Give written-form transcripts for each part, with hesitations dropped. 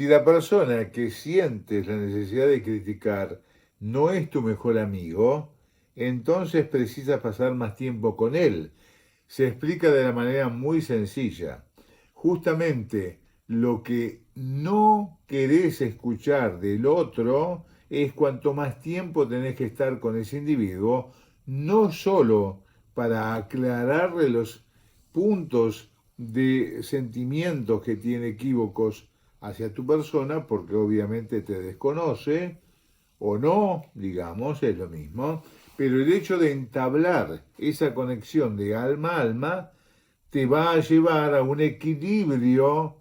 la persona que sientes la necesidad de criticar no es tu mejor amigo, entonces precisas pasar más tiempo con él. Se explica de la manera muy sencilla. Justamente lo que no querés escuchar del otro es cuanto más tiempo tenés que estar con ese individuo, no solo para aclararle los puntos de sentimientos que tiene equívocos hacia tu persona, porque obviamente te desconoce, o no, digamos, es lo mismo, pero el hecho de entablar esa conexión de alma a alma te va a llevar a un equilibrio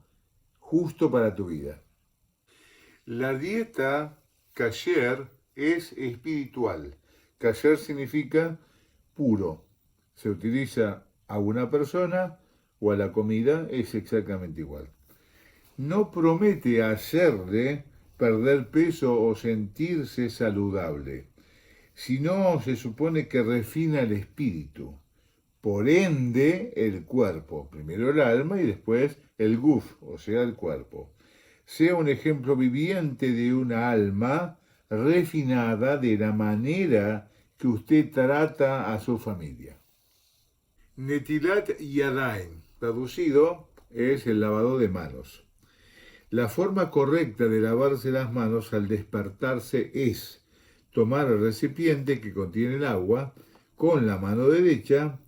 justo para tu vida. La dieta kasher es espiritual. Kasher significa puro. Se utiliza a una persona o a la comida, es exactamente igual. No promete hacerle perder peso o sentirse saludable, sino se supone que refina el espíritu. Por ende, el cuerpo, primero el alma y después el guf, o sea, el cuerpo. Sea un ejemplo viviente de una alma refinada de la manera que usted trata a su familia. Netilat Yadayim, traducido, es el lavado de manos. La forma correcta de lavarse las manos al despertarse es tomar el recipiente que contiene el agua con la mano derecha,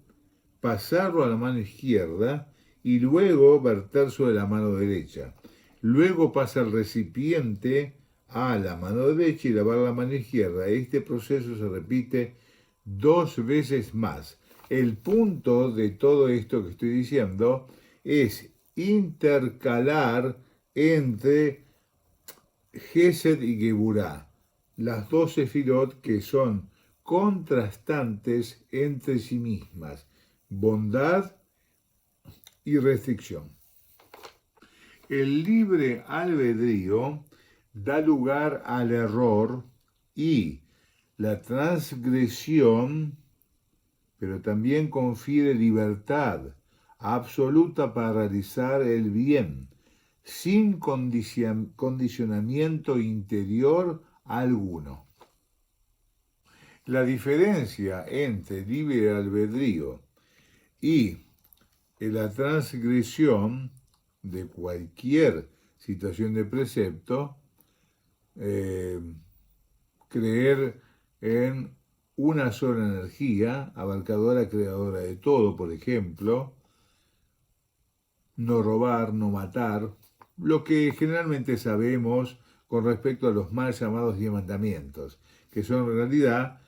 pasarlo a la mano izquierda y luego verter sobre la mano derecha. Luego pasa el recipiente a la mano derecha y lavar la mano izquierda. Este proceso se repite 2 veces más. El punto de todo esto que estoy diciendo es intercalar entre Gesed y Geburá, las dos sefirot que son contrastantes entre sí mismas, bondad y restricción. El libre albedrío da lugar al error y la transgresión, pero también confiere libertad absoluta para realizar el bien, sin condicionamiento interior alguno. La diferencia entre libre albedrío y la transgresión de cualquier situación de precepto, creer en una sola energía, abarcadora, creadora de todo, por ejemplo, no robar, no matar, lo que generalmente sabemos con respecto a los mal llamados 10 mandamientos, que son en realidad,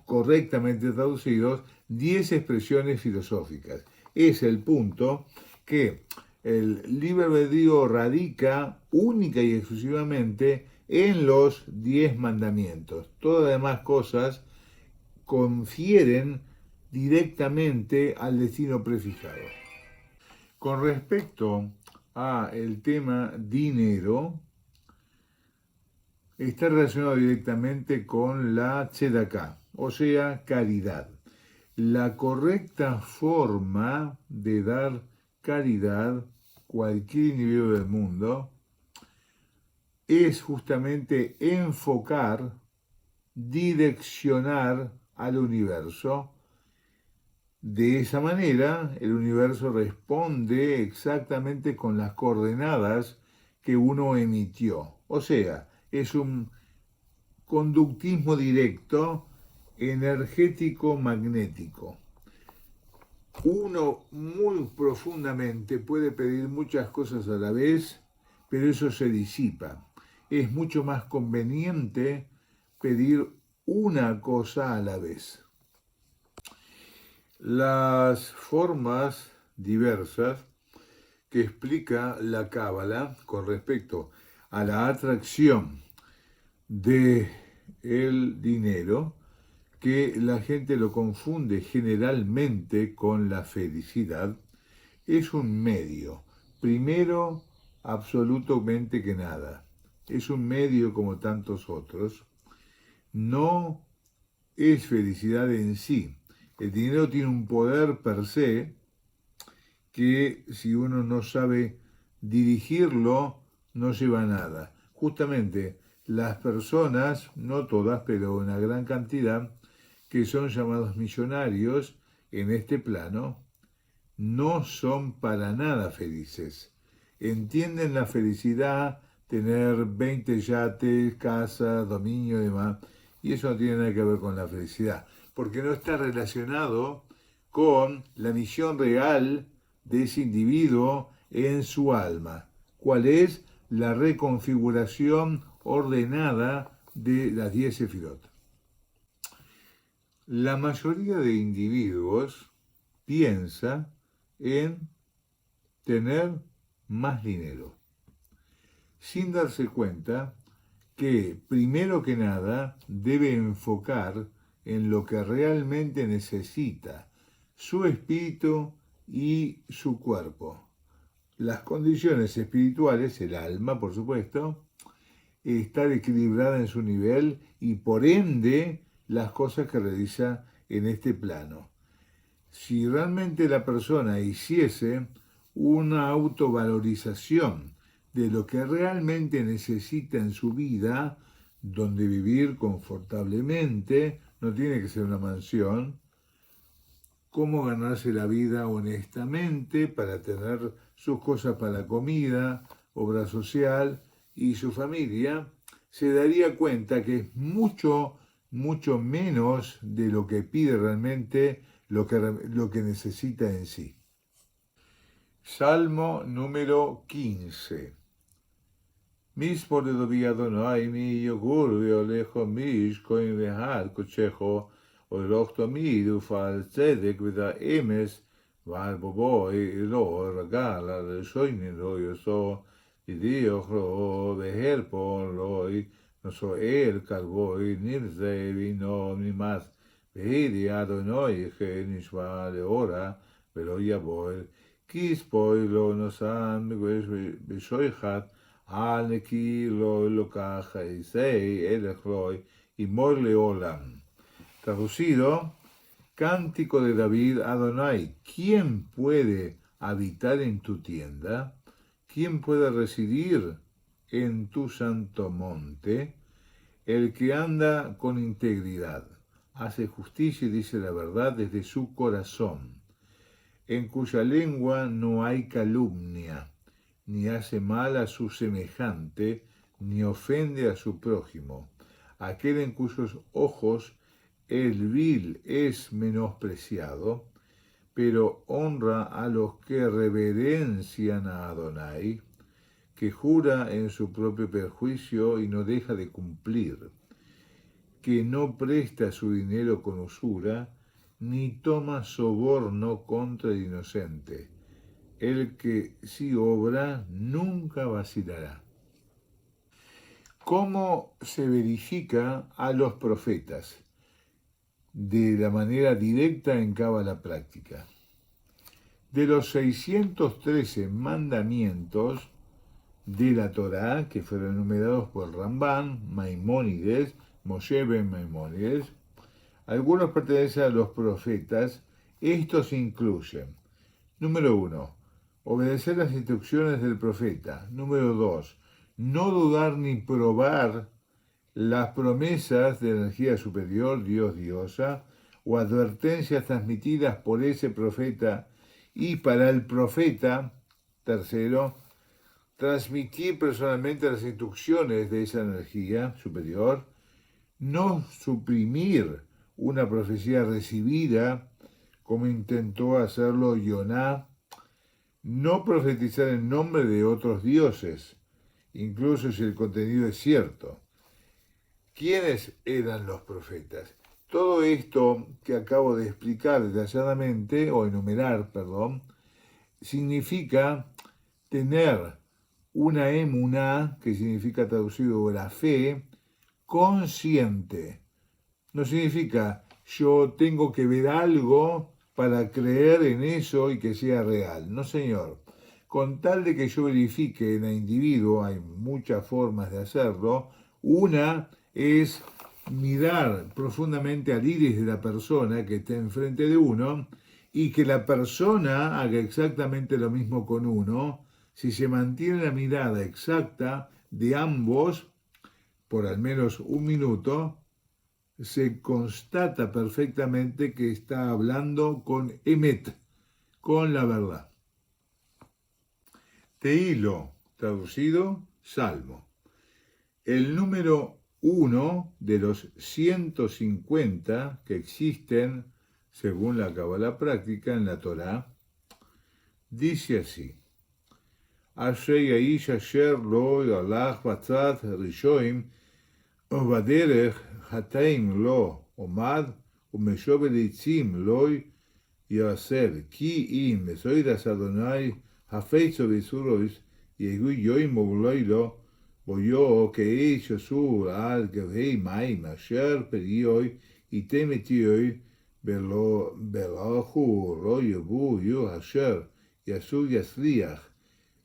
correctamente traducidos, 10 expresiones filosóficas. Es el punto que el libre albedrío radica única y exclusivamente en los 10 mandamientos. Todas las demás cosas confieren directamente al destino prefijado. Con respecto a el tema dinero, está relacionado directamente con la tzedaká, o sea, caridad. La correcta forma de dar caridad, cualquier individuo del mundo, es justamente enfocar, direccionar al universo. De esa manera, el universo responde exactamente con las coordenadas que uno emitió. O sea, es un conductismo directo, energético, magnético. Uno muy profundamente puede pedir muchas cosas a la vez, pero eso se disipa. Es mucho más conveniente pedir una cosa a la vez. Las formas diversas que explica la Cábala con respecto a la atracción de el dinero, que la gente lo confunde generalmente con la felicidad, es un medio. Primero, absolutamente que nada. Es un medio como tantos otros. No es felicidad en sí. El dinero tiene un poder per se que si uno no sabe dirigirlo no lleva a nada. Justamente las personas, no todas, pero una gran cantidad, que son llamados millonarios en este plano, no son para nada felices. Entienden la felicidad, tener 20 yates, casa, dominio y demás, y eso no tiene nada que ver con la felicidad, porque no está relacionado con la misión real de ese individuo en su alma. ¿Cuál es? La reconfiguración ordenada de las 10 sefirot. La mayoría de individuos piensa en tener más dinero, sin darse cuenta que primero que nada debe enfocar en lo que realmente necesita su espíritu y su cuerpo. Las condiciones espirituales, el alma por supuesto, estar equilibrada en su nivel y por ende las cosas que realiza en este plano. Si realmente la persona hiciese una autovalorización de lo que realmente necesita en su vida, donde vivir confortablemente, no tiene que ser una mansión, cómo ganarse la vida honestamente para tener sus cosas para la comida, obra social y su familia, se daría cuenta que es mucho menos de lo que pide realmente lo que necesita en sí. Salmo número 15. Mismo le dobía Adonai mi yogur veolejo mish koin vehar kochejo oiloch tamid ufal tzedek v'da emes ועל בובו לא רגל על שוינין לא יוסו ידיח לו והרפו לא נשואל כלבו נרזה וינו נמאס והידי אדוני נשבע לאורה ולא יבואל כי ספוי לא נוסן בשויחת על נקי לא לוקח עשי אלך לו ימור לעולם. Traducido, Cántico de David, Adonai, ¿quién puede habitar en tu tienda? ¿Quién puede residir en tu santo monte? El que anda con integridad, hace justicia y dice la verdad desde su corazón, en cuya lengua no hay calumnia, ni hace mal a su semejante, ni ofende a su prójimo, aquel en cuyos ojos el vil es menospreciado, pero honra a los que reverencian a Adonai, que jura en su propio perjuicio y no deja de cumplir, que no presta su dinero con usura, ni toma soborno contra el inocente. El que sí obra nunca vacilará. ¿Cómo se verifica a los profetas? De la manera directa en Cábala práctica. De los 613 mandamientos de la Torá, que fueron enumerados por Rambán, Maimónides, Moshe ben Maimónides, algunos pertenecen a los profetas. Estos incluyen, número 1, obedecer las instrucciones del profeta. Número 2, no dudar ni probar las promesas de energía superior, Dios, diosa, o advertencias transmitidas por ese profeta y para el profeta. Tercero, transmitir personalmente las instrucciones de esa energía superior, no suprimir una profecía recibida, como intentó hacerlo Yoná, no profetizar en nombre de otros dioses, incluso si el contenido es cierto. ¿Quiénes eran los profetas? Todo esto que acabo de explicar detalladamente, o enumerar, significa tener una emuná, que significa traducido la fe, consciente. No significa yo tengo que ver algo para creer en eso y que sea real. No, señor. Con tal de que yo verifique en el individuo, hay muchas formas de hacerlo. Una es mirar profundamente al iris de la persona que está enfrente de uno y que la persona haga exactamente lo mismo con uno, Si se mantiene la mirada exacta de ambos por al menos un minuto, se constata perfectamente que está hablando con Emet, con la verdad. Tehilo, traducido, salmo. El número 1 de los 150 que existen, según la Cábala práctica en la Torá, dice así: Ashrei Aish Asher Lo Yalach Batzat Rishoim Ubaderech Hataim Lo Omad Umeshovel Itzim Lo Yaser Ki Im Mesoiras Adonai Hafeizo Bisurois Yegu Yoim Obuloilo Boyo que Yosu Al Gevei Maim Asher Perioi Itemetioi Belohu Lo Yobu Yu Asher Yasu Yasriach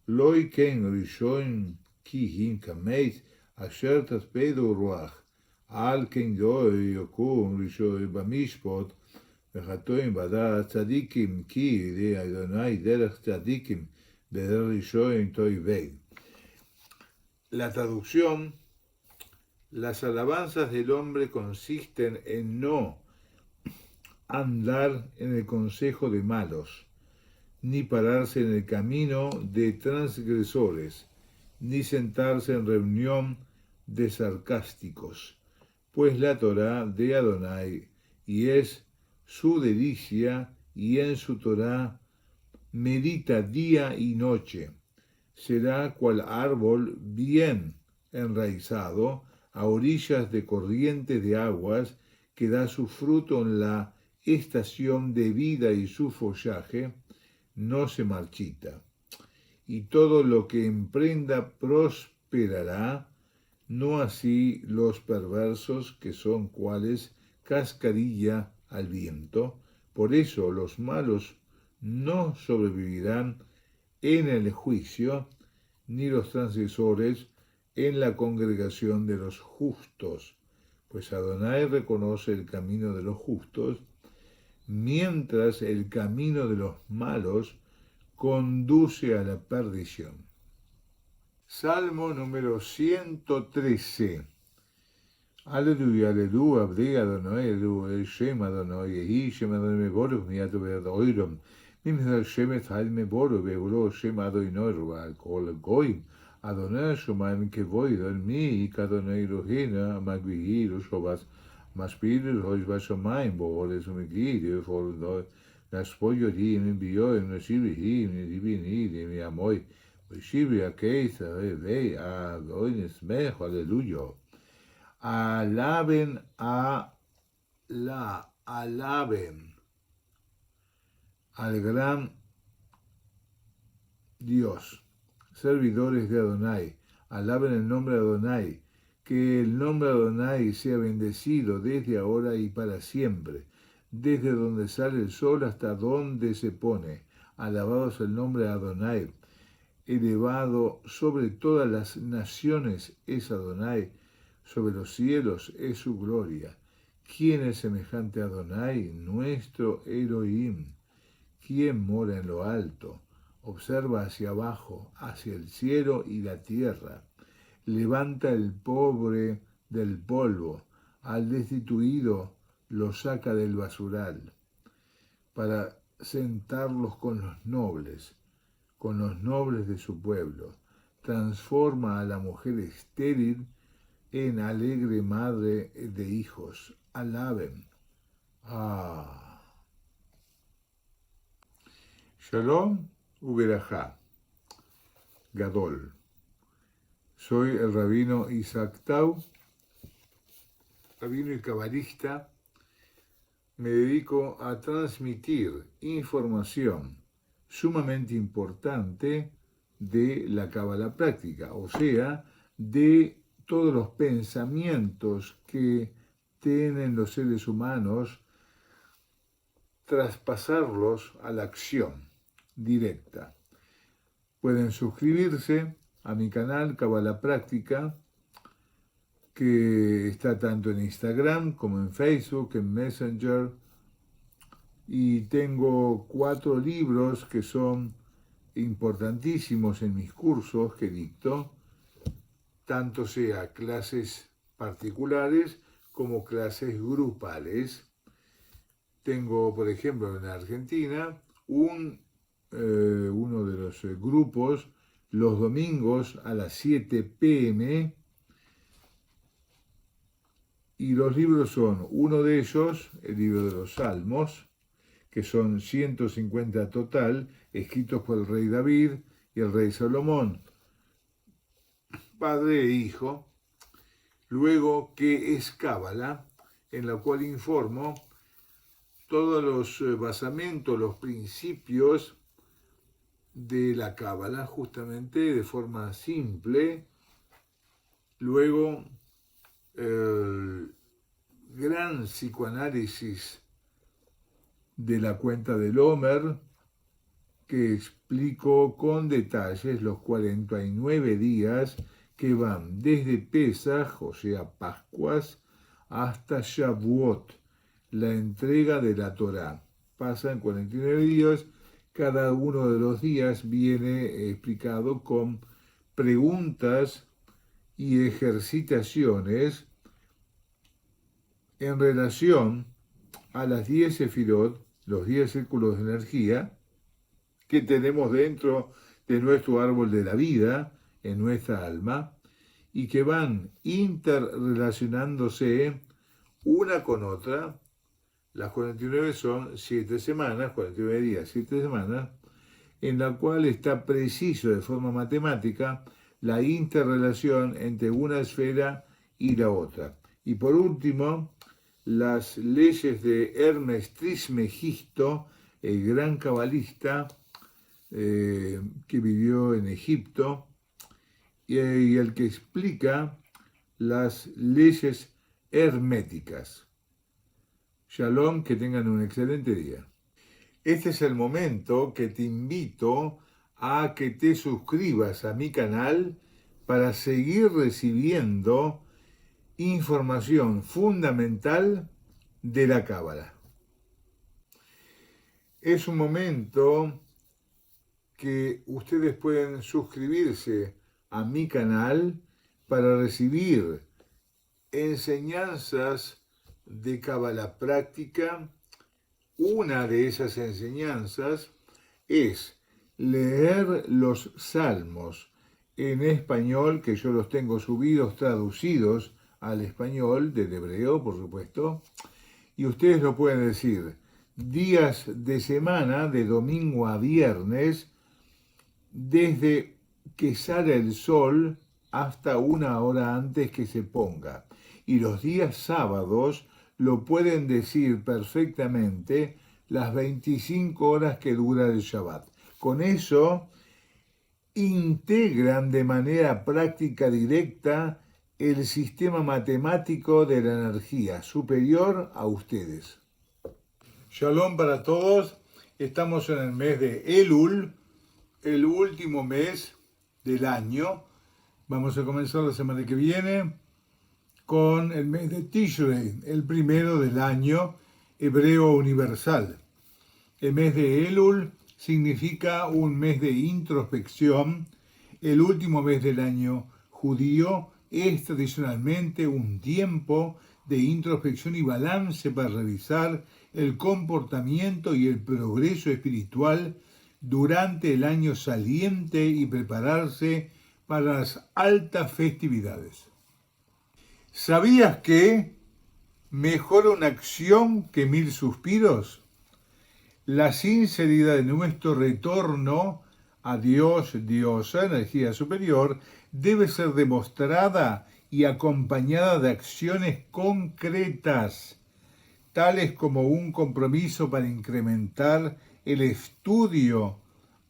Loi ken rishon ki hin kameis asher taspedu ruach al ken yoi yokum rishon bamishpot vechatoim bada tzadikim ki de Adonai derech tzadikim beder rishon toivei. La traducción: las alabanzas del hombre consisten en no andar en el consejo de malos, ni pararse en el camino de transgresores, ni sentarse en reunión de sarcásticos, pues la Torá de Adonai y es su delicia, y en su Torá medita día y noche. Será cual árbol bien enraizado a orillas de corrientes de aguas, que da su fruto en la estación de vida y su follaje no se marchita, y todo lo que emprenda prosperará, no así los perversos, que son cuales cascarilla al viento. Por eso los malos no sobrevivirán en el juicio, ni los transgresores en la congregación de los justos, pues Adonai reconoce el camino de los justos, mientras el camino de los malos conduce a la perdición. Salmo número 113. Aleluya, aleluya, abdi Adonai, aleluya, Shem Adonai, Yehi Shem Adonai Meborov, miyato ve'adoirom, mimhar Shem etzal Meborov, ve'ulo Shem Adonai Ruach, kol goyim, Adonai Shomayim kevoidon, mi Adonai Elohena, magvihi, Roshobas, Maspir, Rosh Bashomayim, Boores, Umigid, for Naspoyo, Dim, Bio, Nasibi, Divini, mi Amoy, Shibi, Akeisa, Vei, Adoines, Mejo, aleluya. Alaben alaben al gran Dios, servidores de Adonai, alaben el nombre de Adonai, que el nombre de Adonai sea bendecido desde ahora y para siempre, desde donde sale el sol hasta donde se pone. Alabado es el nombre de Adonai, elevado sobre todas las naciones es Adonai, sobre los cielos es su gloria. ¿Quién es semejante a Adonai, nuestro Elohim? ¿Quién mora en lo alto? Observa hacia abajo, hacia el cielo y la tierra. Levanta al pobre del polvo, al destituido lo saca del basural, para sentarlos con los nobles de su pueblo. Transforma a la mujer estéril en alegre madre de hijos. Alaben. Shalom uberajá. Gadol. Soy el rabino Isaac Tau, rabino y cabalista. Me dedico a transmitir información sumamente importante de la cábala práctica, o sea, de todos los pensamientos que tienen los seres humanos, traspasarlos a la acción directa. Pueden suscribirse a mi canal Cábala Práctica, que está tanto en Instagram como en Facebook, en Messenger, y tengo 4 libros que son importantísimos en mis cursos que dicto, tanto sea clases particulares como clases grupales. Tengo, por ejemplo, en Argentina, uno de los grupos los domingos a las 7 p.m. y los libros son, uno de ellos, el libro de los Salmos, que son 150 total, escritos por el rey David y el rey Salomón, padre e hijo. Luego, que es Cábala, en la cual informo todos los basamentos, los principios de la Cábala, justamente de forma simple. Luego, el gran psicoanálisis de la cuenta del Homer, que explico con detalles los 49 días que van desde Pesaj, o sea, Pascuas, hasta Shavuot, la entrega de la Torá. Pasan 49 días, cada uno de los días viene explicado con preguntas y ejercitaciones en relación a las 10 sefirot, los 10 círculos de energía que tenemos dentro de nuestro árbol de la vida, en nuestra alma, y que van interrelacionándose una con otra. Las 49 son 7 semanas, 49 días, 7 semanas, en la cual está preciso de forma matemática la interrelación entre una esfera y la otra. Y por último, las leyes de Hermes Trismegisto, el gran cabalista que vivió en Egipto, y el que explica las leyes herméticas. Shalom, que tengan un excelente día. Este es el momento que te invito a que te suscribas a mi canal para seguir recibiendo información fundamental de la Cábala. Es un momento que ustedes pueden suscribirse a mi canal para recibir enseñanzas de Cábala práctica. Una de esas enseñanzas es leer los salmos en español, que yo los tengo subidos, traducidos al español, del hebreo, por supuesto, y ustedes lo pueden decir días de semana, de domingo a viernes, desde que sale el sol hasta una hora antes que se ponga. Y los días sábados lo pueden decir perfectamente las 25 horas que dura el Shabbat. Con eso integran de manera práctica directa el sistema matemático de la energía superior a ustedes. Shalom para todos. Estamos en el mes de Elul, el último mes del año. Vamos a comenzar la semana que viene con el mes de Tishrei, el primero del año hebreo universal. El mes de Elul significa un mes de introspección. El último mes del año judío es tradicionalmente un tiempo de introspección y balance para revisar el comportamiento y el progreso espiritual durante el año saliente y prepararse para las altas festividades. ¿Sabías que mejora una acción que 1000 suspiros? La sinceridad de nuestro retorno a Dios, diosa, energía superior, debe ser demostrada y acompañada de acciones concretas, tales como un compromiso para incrementar el estudio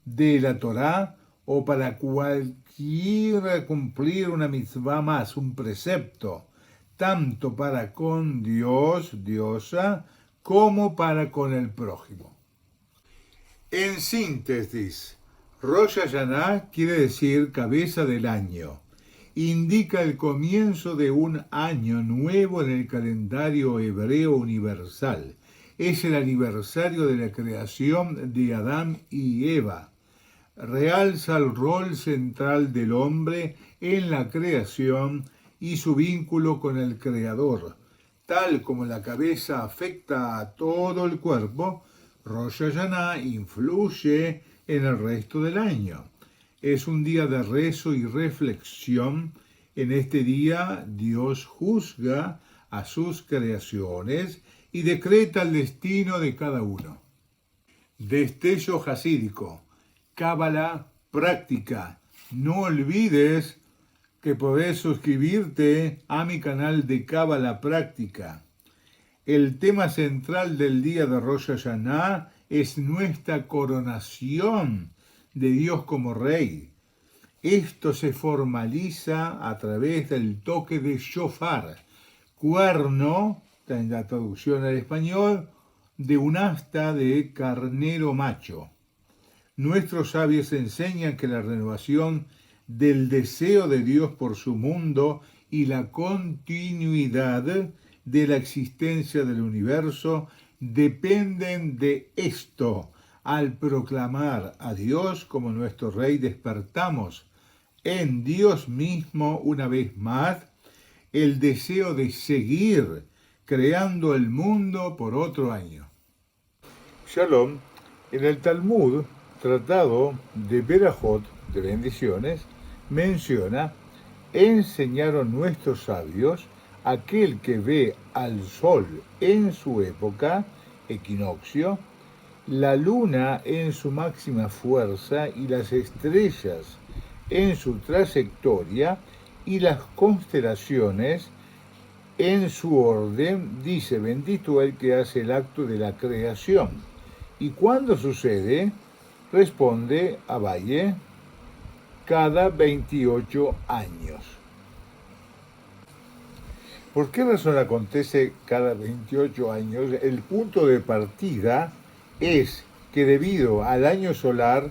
de la Torá o para cumplir una mitzvah más, un precepto, tanto para con Dios, diosa, como para con el prójimo. En síntesis, Rosh Hashanah quiere decir cabeza del año. Indica el comienzo de un año nuevo en el calendario hebreo universal. Es el aniversario de la creación de Adán y Eva. realza el rol central del hombre en la creación y su vínculo con el Creador. Tal como la cabeza afecta a todo el cuerpo, Rosh Hashanah influye en el resto del año. Es un día de rezo y reflexión. En este día Dios juzga a sus creaciones y decreta el destino de cada uno. Destello hasídico, cábala práctica. No olvides que podés suscribirte a mi canal de Cábala Práctica. El tema central del día de Rosh Hashanah es nuestra coronación de Dios como Rey. Esto se formaliza a través del toque de shofar, cuerno, en la traducción al español, de un asta de carnero macho. Nuestros sabios enseñan que la renovación del deseo de Dios por su mundo y la continuidad de la existencia del universo dependen de esto. Al proclamar a Dios como nuestro Rey, despertamos en Dios mismo una vez más el deseo de seguir creando el mundo por otro año. Shalom, en el Talmud, tratado de Berajot, de bendiciones, menciona: enseñaron nuestros sabios, aquel que ve al sol en su época, equinoccio, la luna en su máxima fuerza y las estrellas en su trayectoria y las constelaciones en su orden, dice: bendito el que hace el acto de la creación. ¿Y cuándo sucede? Responde Abaye: cada 28 años. ¿Por qué razón acontece cada 28 años? El punto de partida es que debido al año solar,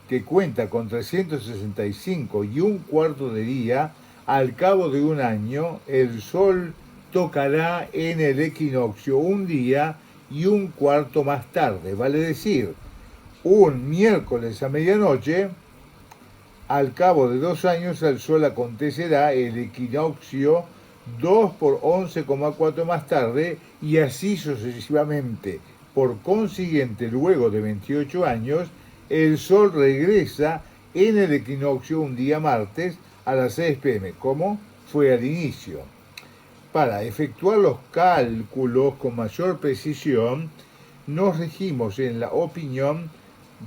que cuenta con 365 y un cuarto de día, al cabo de un año el sol tocará en el equinoccio un día y un cuarto más tarde, vale decir, un miércoles a medianoche. Al cabo de 2 años el sol acontecerá el equinoccio 2 por 11,4 más tarde, y así sucesivamente. Por consiguiente, luego de 28 años, el sol regresa en el equinoccio un día martes a las 6 p.m., como fue al inicio. Para efectuar los cálculos con mayor precisión, nos regimos en la opinión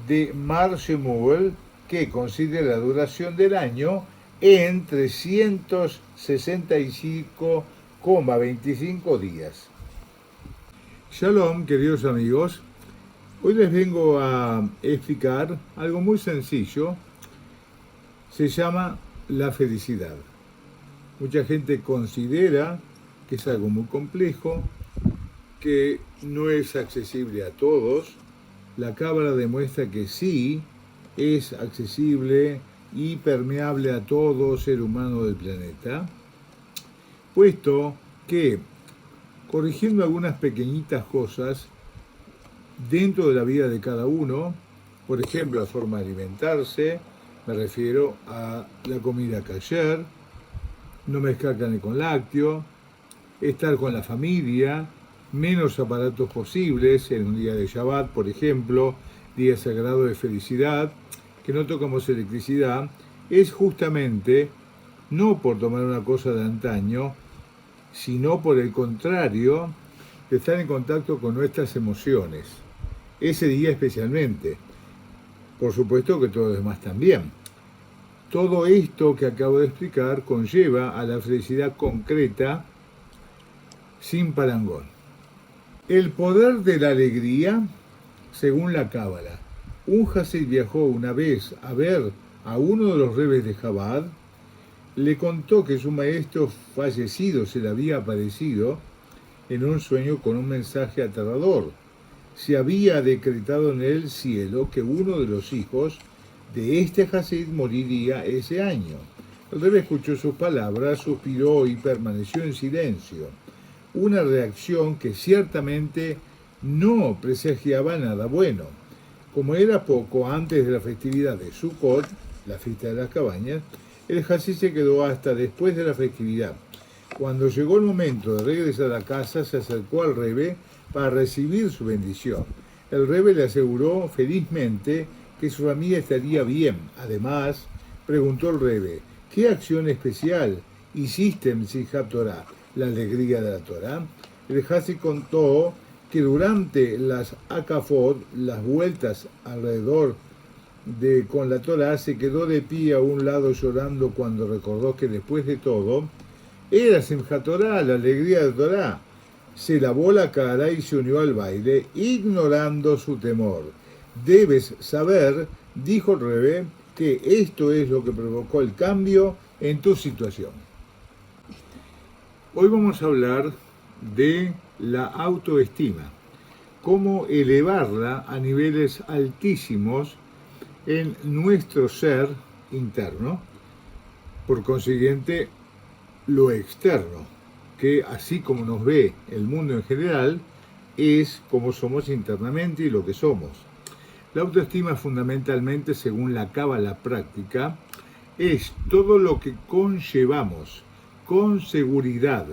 de Mar Shemuel, que considera la duración del año en 365,25 días. Shalom, queridos amigos. Hoy les vengo a explicar algo muy sencillo. Se llama la felicidad. Mucha gente considera que es algo muy complejo, que no es accesible a todos. La Cábala demuestra que sí es accesible y permeable a todo ser humano del planeta, puesto que, corrigiendo algunas pequeñitas cosas dentro de la vida de cada uno, por ejemplo, la forma de alimentarse, me refiero a la comida kasher, no mezclar carne con lácteo, estar con la familia, menos aparatos posibles en un día de Shabbat, por ejemplo, día sagrado de felicidad, que no tocamos electricidad, es justamente no por tomar una cosa de antaño, sino por el contrario, de estar en contacto con nuestras emociones. Ese día especialmente. Por supuesto que todo lo demás también. Todo esto que acabo de explicar conlleva a la felicidad concreta sin parangón. El poder de la alegría, según la Cábala. Un Hasid viajó una vez a ver a uno de los rebes de Chabad, le contó que su maestro fallecido se le había aparecido en un sueño con un mensaje aterrador. Se había decretado en el cielo que uno de los hijos de este Hasid moriría ese año. El rebe escuchó sus palabras, suspiró y permaneció en silencio. Una reacción que ciertamente no presagiaba nada bueno. Como era poco antes de la festividad de Sukkot, la fiesta de las cabañas, el Hasí se quedó hasta después de la festividad. Cuando llegó el momento de regresar a casa, se acercó al Rebbe para recibir su bendición. El Rebbe le aseguró felizmente que su familia estaría bien. Además, preguntó el Rebbe, ¿qué acción especial hiciste en Simchat Torah, la alegría de la Torah? El Hasí contó que durante las Akafot, las vueltas alrededor con la Torah, se quedó de pie a un lado llorando cuando recordó que después de todo era Simchat Torah, la alegría de Torah. Se lavó la cara y se unió al baile, ignorando su temor. Debes saber, dijo el Rebbe, que esto es lo que provocó el cambio en tu situación. Hoy vamos a hablar de la autoestima, cómo elevarla a niveles altísimos en nuestro ser interno, por consiguiente lo externo, que así como nos ve el mundo en general, es como somos internamente y lo que somos. La autoestima fundamentalmente, según la Cábala práctica, es todo lo que conllevamos con seguridad,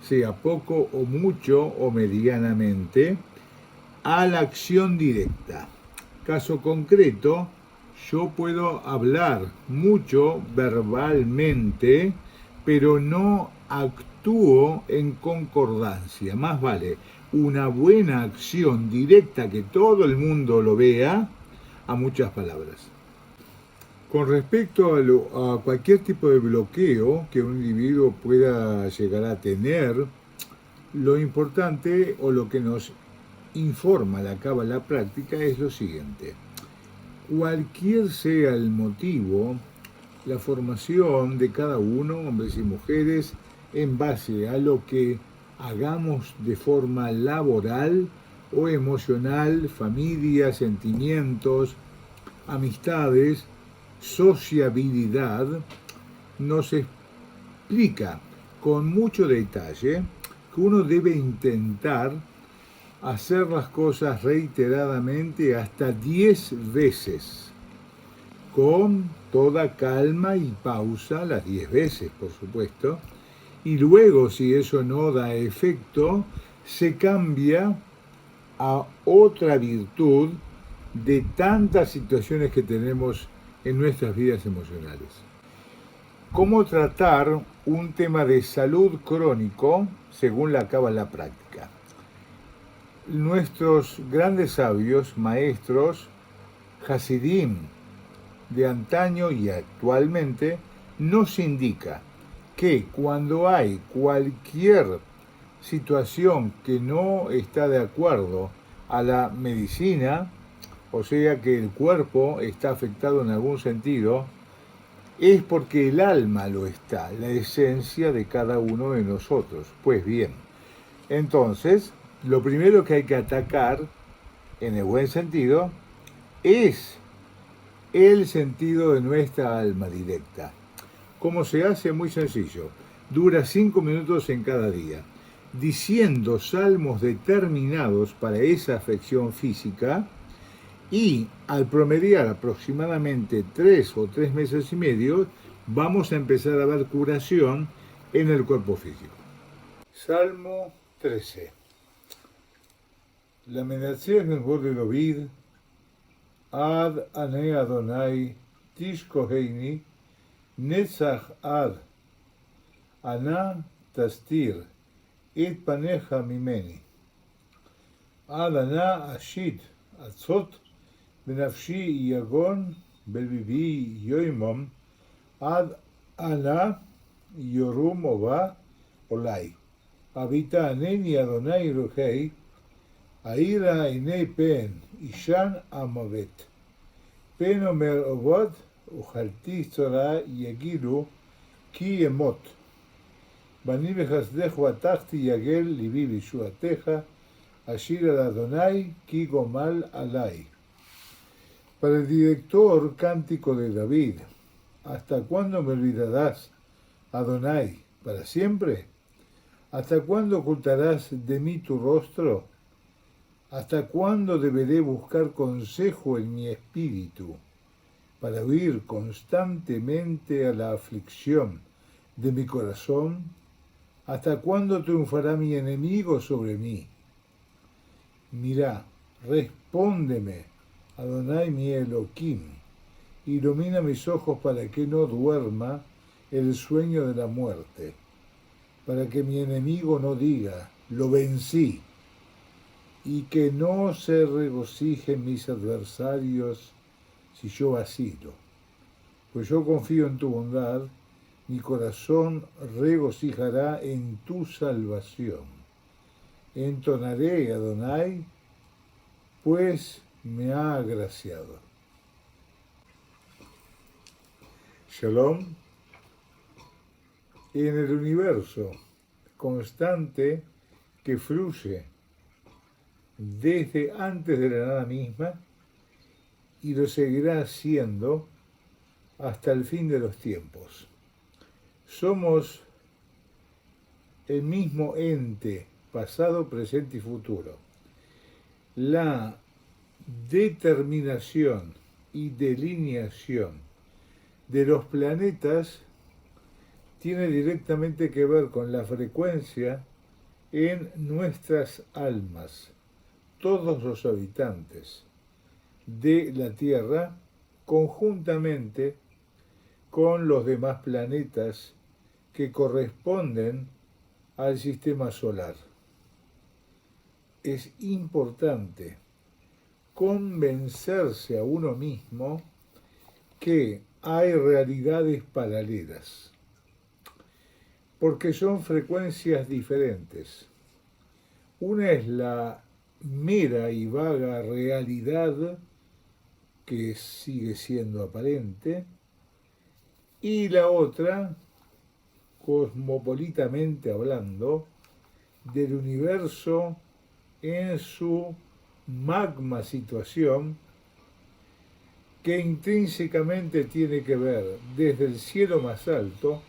sea poco o mucho o medianamente, a la acción directa. Caso concreto, yo puedo hablar mucho verbalmente, pero no actúo en concordancia. Más vale una buena acción directa que todo el mundo lo vea a muchas palabras. Con respecto a cualquier tipo de bloqueo que un individuo pueda llegar a tener, lo importante o lo que nos informa la Cábala práctica es lo siguiente. Cualquier sea el motivo, la formación de cada uno, hombres y mujeres, en base a lo que hagamos de forma laboral o emocional, familia, sentimientos, amistades, sociabilidad, nos explica con mucho detalle que uno debe intentar hacer las cosas reiteradamente hasta 10 veces, con toda calma y pausa, las 10 veces, por supuesto, y luego, si eso no da efecto, se cambia a otra virtud de tantas situaciones que tenemos en nuestras vidas emocionales. ¿Cómo tratar un tema de salud crónico según la Cábala práctica? Nuestros grandes sabios, maestros, Hasidim de antaño y actualmente, nos indica que cuando hay cualquier situación que no está de acuerdo a la medicina, o sea que el cuerpo está afectado en algún sentido, es porque el alma lo está, la esencia de cada uno de nosotros. Pues bien, entonces, lo primero que hay que atacar, en el buen sentido, es el sentido de nuestra alma directa. ¿Cómo se hace? Muy sencillo. Dura 5 minutos en cada día, diciendo salmos determinados para esa afección física, y al promediar aproximadamente 3 o 3 meses y medio, vamos a empezar a ver curación en el cuerpo físico. Salmo 13. La menacea mejor de David, Ad ane Adonai, Tishkoheini, Netzach ad, Ana tastir, et paneja mimeni. Ad ana ashit, atzot, benafshi yagon, belbibi yoimom, ad ana yorum ova olai. Habita aneni Adonai rohei, Aira inei pen, Ishan amavet. Pen omer ovot, Uchalti tzora yagilu, ki emot. Bani behasdechu atachti yagel libi bishuateja, Ashir al Adonai, ki gomal alai. Para el director cántico de David, ¿hasta cuándo me olvidarás, Adonai? ¿Para siempre? ¿Hasta cuándo ocultarás de mí tu rostro? ¿Hasta cuándo deberé buscar consejo en mi espíritu para huir constantemente a la aflicción de mi corazón? ¿Hasta cuándo triunfará mi enemigo sobre mí? Mirá, respóndeme, Adonai mi Elohim, ilumina mis ojos para que no duerma el sueño de la muerte, para que mi enemigo no diga, lo vencí, y que no se regocijen mis adversarios si yo vacilo. Pues yo confío en tu bondad, mi corazón regocijará en tu salvación. Entonaré, Adonai, pues me ha agraciado. Shalom. En el universo constante que fluye desde antes de la nada misma y lo seguirá haciendo hasta el fin de los tiempos. Somos el mismo ente, pasado, presente y futuro. La determinación y delineación de los planetas tiene directamente que ver con la frecuencia en nuestras almas. Todos los habitantes de la Tierra, conjuntamente con los demás planetas que corresponden al sistema solar. Es importante convencerse a uno mismo que hay realidades paralelas, porque son frecuencias diferentes. Una es la mera y vaga realidad que sigue siendo aparente, y la otra, cosmopolitamente hablando, del universo en su magma situación, que intrínsecamente tiene que ver desde el cielo más alto,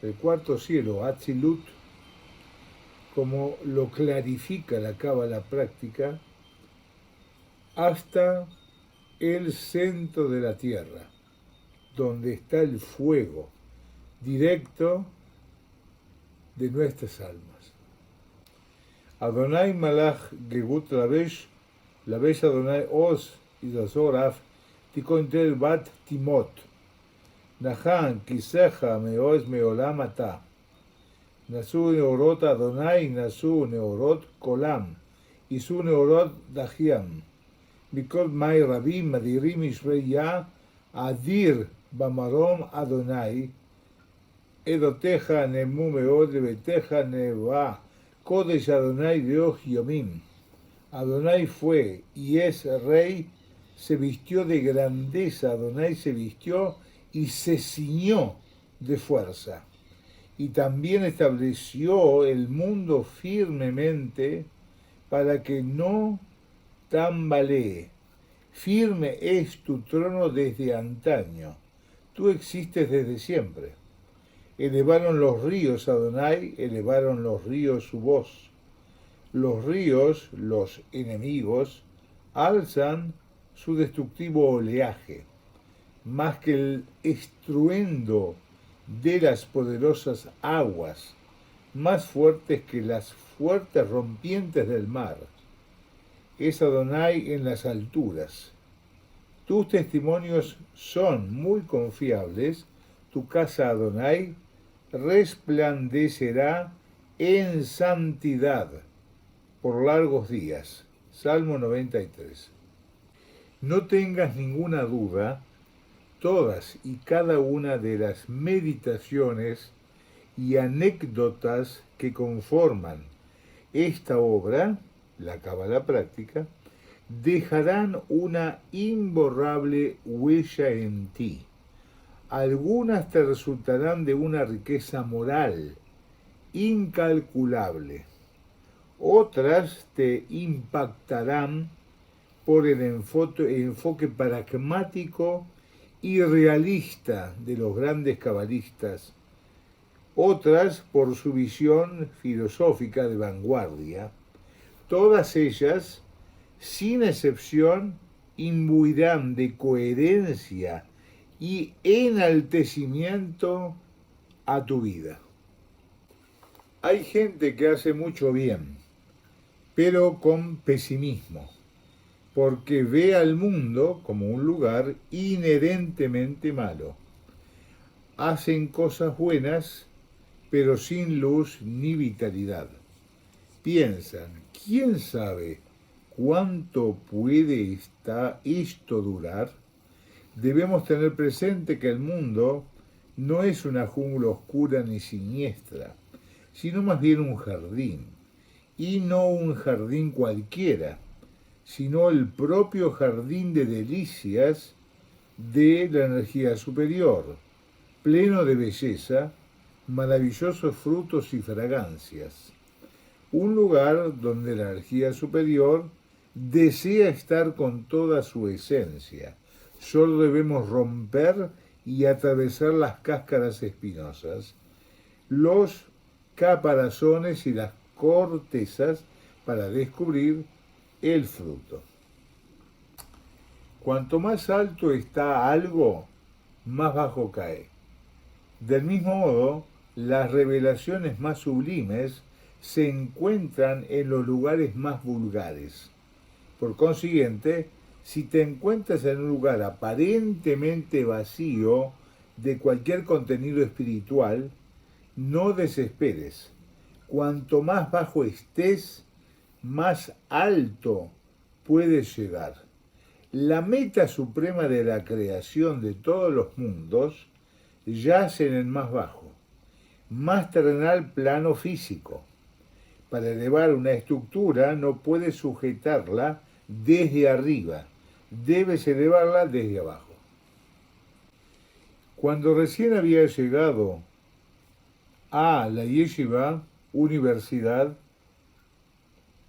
el cuarto cielo, Atzilut, como lo clarifica la cábala práctica, hasta el centro de la tierra, donde está el fuego directo de nuestras almas. Adonai Malach Gegut Lavesh Adonai Oz Izazor Af Tikon Tel Bat Timot Nahan Kiseja Meoz Meolam Ata Nasu Neorot Adonai Nasu Neorot Kolam Isu Neorot Dahiam Mikol Mai Rabim Madirim Ishreya Adir Bamarom Adonai Edoteja Nemu Meod Lebeteja Neva Kodesh Adonai Dios Yomim. Adonai fue y es rey, se vistió de grandeza, Adonai se vistió y se ciñó de fuerza. Y también estableció el mundo firmemente para que no tambalee. Firme es tu trono desde antaño, tú existes desde siempre. Elevaron los ríos, Adonai, elevaron los ríos su voz. Los ríos, los enemigos, alzan su destructivo oleaje, más que el estruendo de las poderosas aguas, más fuertes que las fuertes rompientes del mar. Es Adonai en las alturas. Tus testimonios son muy confiables, tu casa, Adonai, resplandecerá en santidad por largos días. Salmo 93. No tengas ninguna duda, todas y cada una de las meditaciones y anécdotas que conforman esta obra, la cábala práctica, dejarán una imborrable huella en ti. Algunas te resultarán de una riqueza moral incalculable. Otras te impactarán por el enfoque pragmático y realista de los grandes cabalistas. Otras por su visión filosófica de vanguardia. Todas ellas, sin excepción, imbuirán de coherencia y enaltecimiento a tu vida. Hay gente que hace mucho bien, pero con pesimismo, porque ve al mundo como un lugar inherentemente malo. Hacen cosas buenas, pero sin luz ni vitalidad. Piensan, ¿quién sabe cuánto puede esto durar? Debemos tener presente que el mundo no es una jungla oscura ni siniestra, sino más bien un jardín, y no un jardín cualquiera, sino el propio jardín de delicias de la energía superior, pleno de belleza, maravillosos frutos y fragancias. Un lugar donde la energía superior desea estar con toda su esencia. Solo debemos romper y atravesar las cáscaras espinosas, los caparazones y las cortezas para descubrir el fruto. Cuanto más alto está algo, más bajo cae. Del mismo modo, las revelaciones más sublimes se encuentran en los lugares más vulgares. Por consiguiente, si te encuentras en un lugar aparentemente vacío de cualquier contenido espiritual, no desesperes. Cuanto más bajo estés, más alto puedes llegar. La meta suprema de la creación de todos los mundos yace en el más bajo, más terrenal plano físico. Para elevar una estructura no puedes sujetarla desde arriba, debes elevarla desde abajo. Cuando recién había llegado a la Yeshiva, Universidad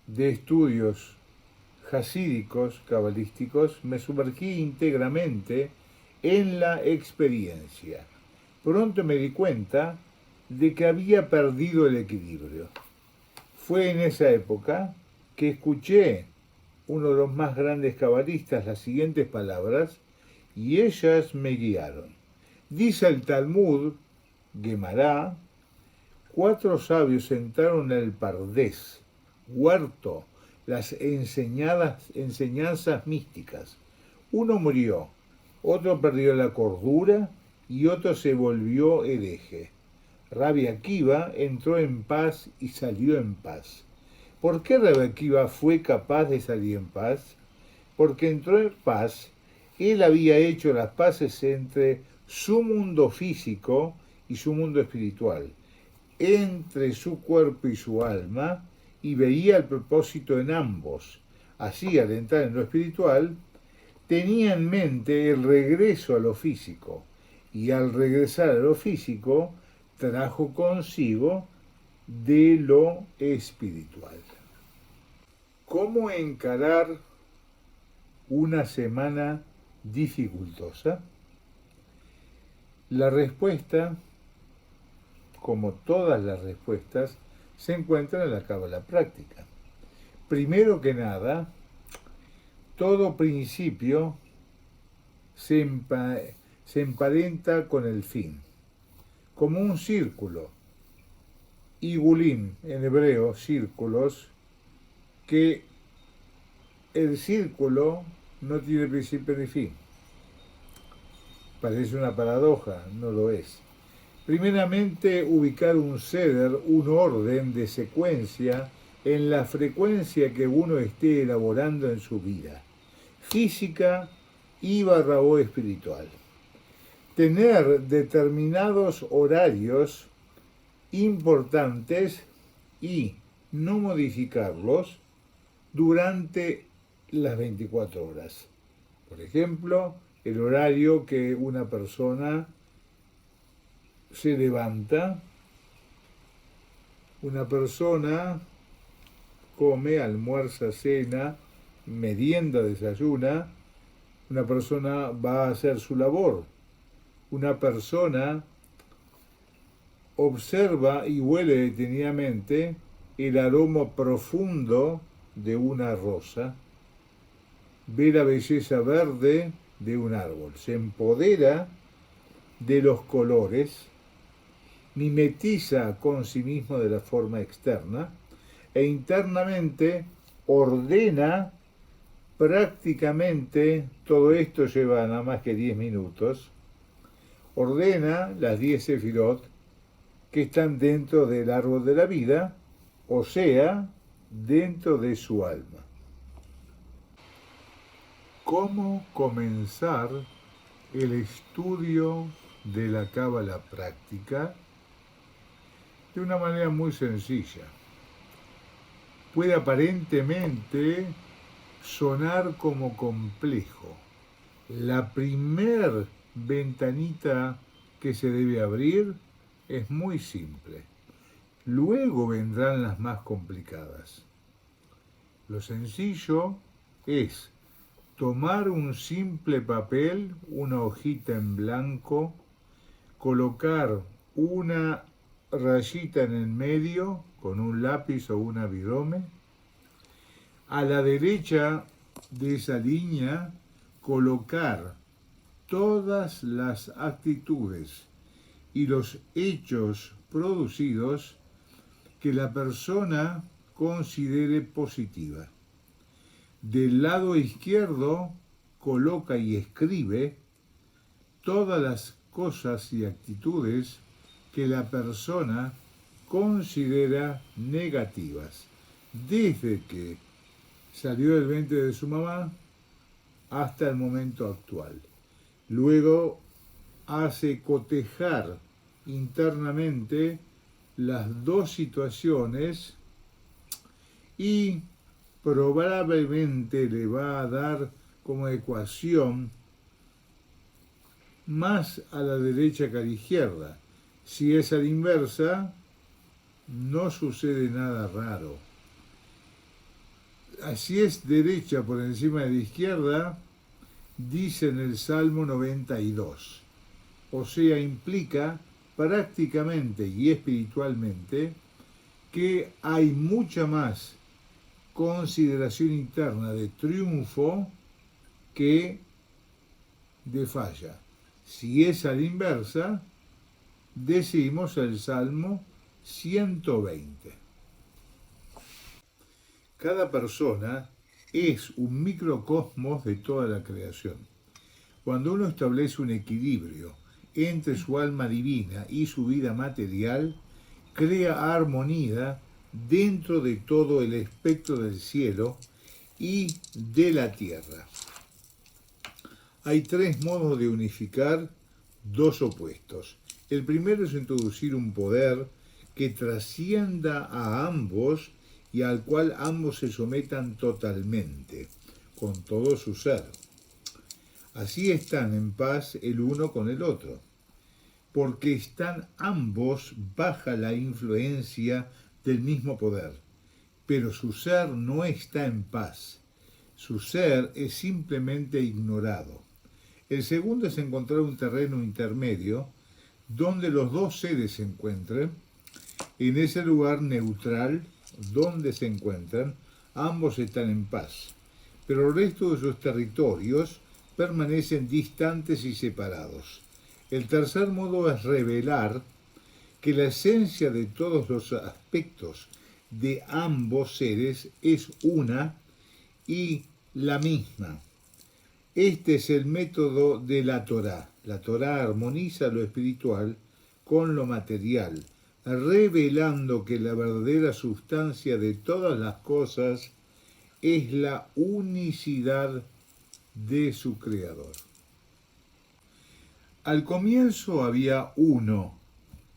de Estudios Hasídicos, Cabalísticos, me sumergí íntegramente en la experiencia. Pronto me di cuenta de que había perdido el equilibrio. Fue en esa época que escuché uno de los más grandes cabalistas las siguientes palabras y ellas me guiaron. Dice el Talmud, Gemara, 4 sabios entraron en el Pardés, huerto, las enseñanzas místicas. Uno murió, otro perdió la cordura y otro se volvió hereje. Rabbi Akiva entró en paz y salió en paz. ¿Por qué Rabbi Akiva fue capaz de salir en paz? Porque entró en paz, él había hecho las paces entre su mundo físico y su mundo espiritual, entre su cuerpo y su alma, y veía el propósito en ambos. Así, al entrar en lo espiritual, tenía en mente el regreso a lo físico, y al regresar a lo físico, trajo consigo de lo espiritual. ¿Cómo encarar una semana dificultosa? La respuesta, como todas las respuestas, se encuentra en la cábala práctica. Primero que nada, todo principio se emparenta con el fin, como un círculo. Igulim, en hebreo, círculos, que el círculo no tiene principio ni fin. Parece una paradoja, no lo es. Primeramente, ubicar un ceder, un orden de secuencia en la frecuencia que uno esté elaborando en su vida, física y / espiritual. Tener determinados horarios importantes y no modificarlos durante las 24 horas. Por ejemplo, el horario que una persona se levanta, una persona come, almuerza, cena, merienda, desayuna, una persona va a hacer su labor, una persona observa y huele detenidamente el aroma profundo de una rosa, ve la belleza verde de un árbol, se empodera de los colores, mimetiza con sí mismo de la forma externa e internamente ordena prácticamente, todo esto lleva nada más que 10 minutos, ordena las 10 sefirot que están dentro del árbol de la vida, o sea, dentro de su alma. ¿Cómo comenzar el estudio de la cábala práctica? De una manera muy sencilla. Puede aparentemente sonar como complejo. La primer ventanita que se debe abrir es muy simple. Luego vendrán las más complicadas. Lo sencillo es tomar un simple papel, una hojita en blanco, colocar una rayita en el medio con un lápiz o una virome. A la derecha de esa línea colocar todas las actitudes y los hechos producidos que la persona considere positiva. Del lado izquierdo coloca y escribe todas las cosas y actitudes que la persona considera negativas, desde que salió del vientre de su mamá hasta el momento actual. Luego hace cotejar internamente las dos situaciones y probablemente le va a dar como ecuación más a la derecha que a la izquierda. Si es a la inversa, no sucede nada raro. Así es derecha por encima de la izquierda, dice en el Salmo 92. O sea, implica prácticamente y espiritualmente que hay mucha más consideración interna de triunfo que de falla. Si es a la inversa, decimos el Salmo 120. Cada persona es un microcosmos de toda la creación. Cuando uno establece un equilibrio entre su alma divina y su vida material, crea armonía dentro de todo el espectro del cielo y de la tierra. Hay tres modos de unificar dos opuestos. El primero es introducir un poder que trascienda a ambos y al cual ambos se sometan totalmente, con todo su ser. Así están en paz el uno con el otro, porque están ambos bajo la influencia del mismo poder, pero su ser no está en paz. Su ser es simplemente ignorado. El segundo es encontrar un terreno intermedio donde los dos seres se encuentren. En ese lugar neutral donde se encuentran, ambos están en paz, pero el resto de sus territorios permanecen distantes y separados. El tercer modo es revelar que la esencia de todos los aspectos de ambos seres es una y la misma. Este es el método de la Torá. La Torá armoniza lo espiritual con lo material, revelando que la verdadera sustancia de todas las cosas es la unicidad de su Creador. Al comienzo había uno,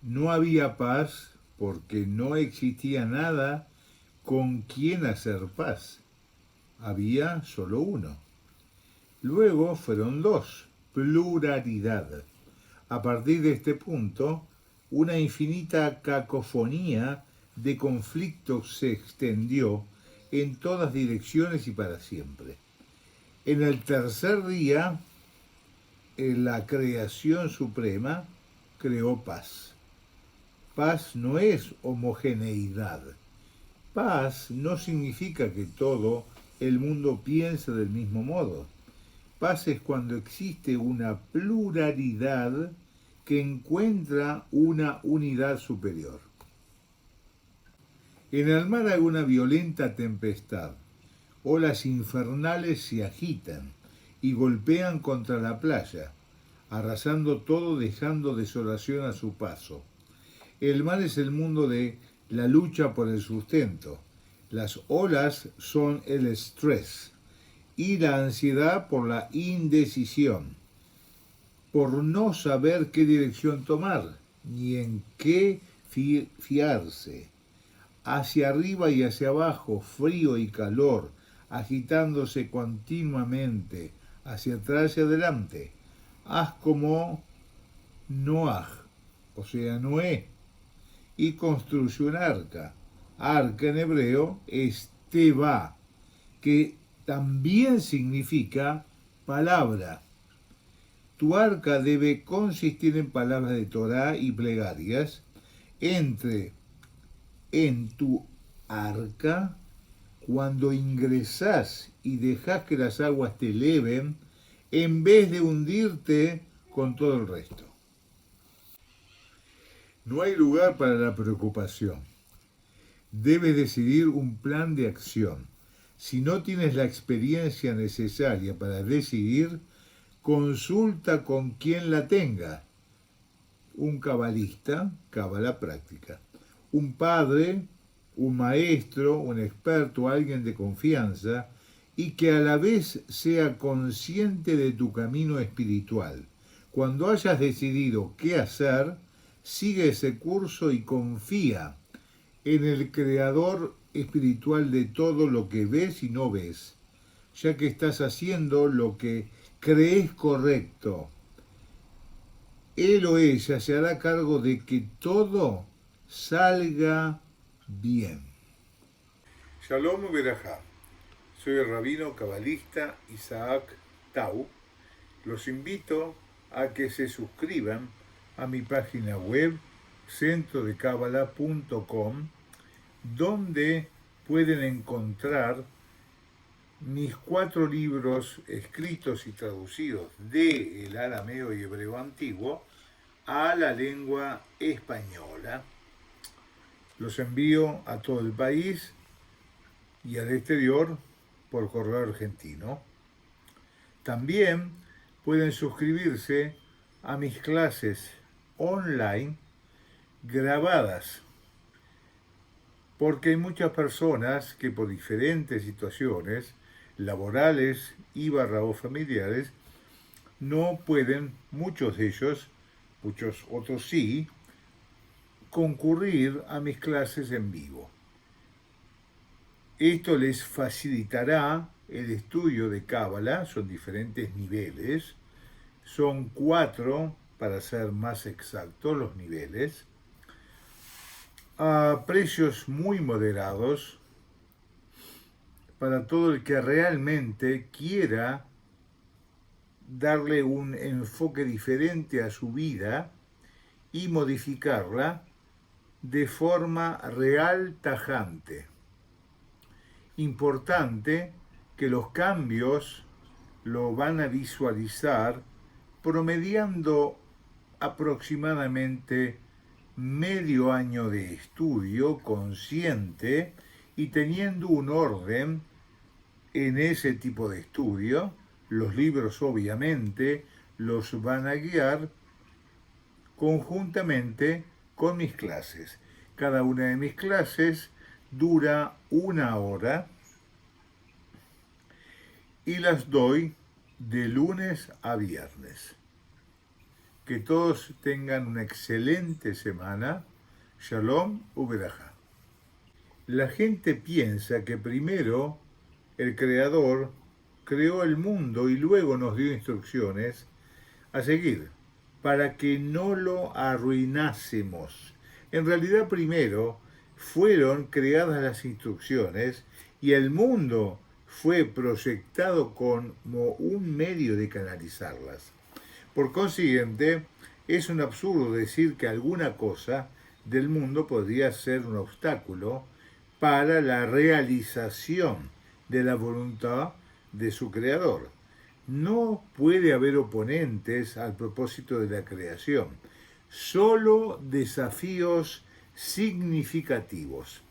no había paz porque no existía nada con quien hacer paz. Había solo uno. Luego fueron dos, pluralidad. A partir de este punto, una infinita cacofonía de conflictos se extendió en todas direcciones y para siempre. En el tercer día, la creación suprema creó paz. Paz no es homogeneidad. Paz no significa que todo el mundo piense del mismo modo. Paz es cuando existe una pluralidad que encuentra una unidad superior. En el mar hay una violenta tempestad. Olas infernales se agitan y golpean contra la playa, arrasando todo, dejando desolación a su paso. El mar es el mundo de la lucha por el sustento. Las olas son el estrés y la ansiedad por la indecisión, por no saber qué dirección tomar, ni en qué fiarse. Hacia arriba y hacia abajo, frío y calor, agitándose continuamente, hacia atrás y adelante. Haz como Noaj, o sea, Noé, y construye un arca. Arca en hebreo es teba, que también significa palabra. Tu arca debe consistir en palabras de Torá y plegarias. Entre en tu arca cuando ingresás y dejás que las aguas te eleven, en vez de hundirte con todo el resto. No hay lugar para la preocupación. Debes decidir un plan de acción. Si no tienes la experiencia necesaria para decidir, consulta con quien la tenga. Un cabalista, cábala práctica. Un padre, un maestro, un experto, alguien de confianza, y que a la vez sea consciente de tu camino espiritual. Cuando hayas decidido qué hacer, sigue ese curso y confía en el creador espiritual de todo lo que ves y no ves, ya que estás haciendo lo que crees correcto. Él o ella se hará cargo de que todo salga bien. Shalom Uberajá. Soy el rabino cabalista Isaac Tau. Los invito a que se suscriban a mi página web centrodecabala.com, donde pueden encontrar mis 4 libros escritos y traducidos del arameo y hebreo antiguo a la lengua española. Los envío a todo el país y al exterior por correo argentino. También pueden suscribirse a mis clases online grabadas, porque hay muchas personas que por diferentes situaciones laborales y o familiares no pueden, muchos de ellos, muchos otros sí, concurrir a mis clases en vivo. Esto les facilitará el estudio de Cábala, son diferentes niveles, son 4 para ser más exactos los niveles, a precios muy moderados para todo el que realmente quiera darle un enfoque diferente a su vida y modificarla de forma real, tajante. Importante que los cambios lo van a visualizar promediando aproximadamente medio año de estudio consciente y teniendo un orden en ese tipo de estudio. Los libros obviamente los van a guiar conjuntamente con mis clases. Cada una de mis clases dura 1 hora y las doy de lunes a viernes. Que todos tengan una excelente semana. Shalom Uberajá. La gente piensa que primero el Creador creó el mundo y luego nos dio instrucciones a seguir para que no lo arruinásemos. En realidad primero fueron creadas las instrucciones y el mundo fue proyectado como un medio de canalizarlas. Por consiguiente, es un absurdo decir que alguna cosa del mundo podría ser un obstáculo para la realización de la voluntad de su creador. No puede haber oponentes al propósito de la creación, solo desafíos significativos.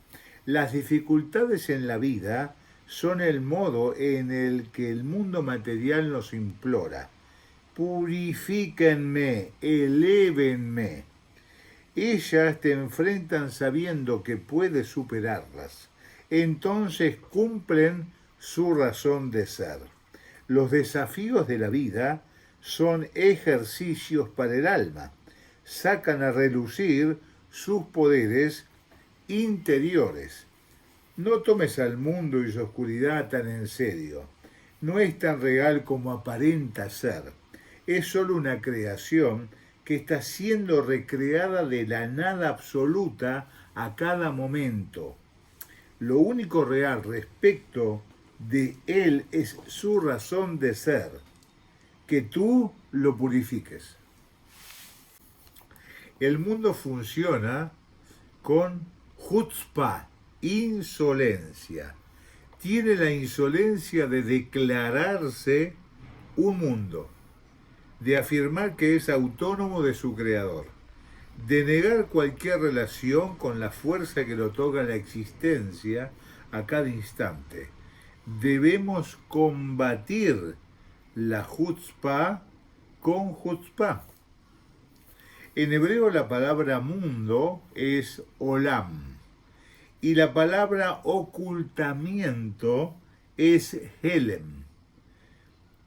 Las dificultades en la vida son el modo en el que el mundo material nos implora. Purifíquenme, elévenme. Ellas te enfrentan sabiendo que puedes superarlas. Entonces cumplen su razón de ser. Los desafíos de la vida son ejercicios para el alma. Sacan a relucir sus poderes interiores. No tomes al mundo y su oscuridad tan en serio. No es tan real como aparenta ser. Es solo una creación que está siendo recreada de la nada absoluta a cada momento. Lo único real respecto de él es su razón de ser, que tú lo purifiques. El mundo funciona con chutzpah, insolencia. Tiene la insolencia de declararse un mundo, de afirmar que es autónomo de su creador, de negar cualquier relación con la fuerza que le otorga la existencia a cada instante. Debemos combatir la chutzpah con chutzpah. En hebreo la palabra mundo es olam y la palabra ocultamiento es helem,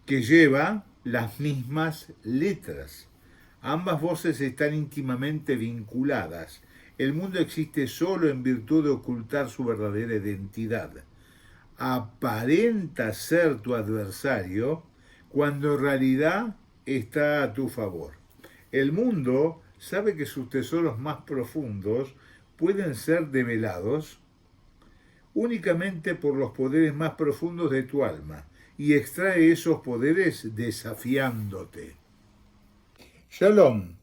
que lleva las mismas letras. Ambas voces están íntimamente vinculadas. El mundo existe solo en virtud de ocultar su verdadera identidad. Aparenta ser tu adversario cuando en realidad está a tu favor. El mundo sabe que sus tesoros más profundos pueden ser develados únicamente por los poderes más profundos de tu alma y extrae esos poderes desafiándote. Shalom.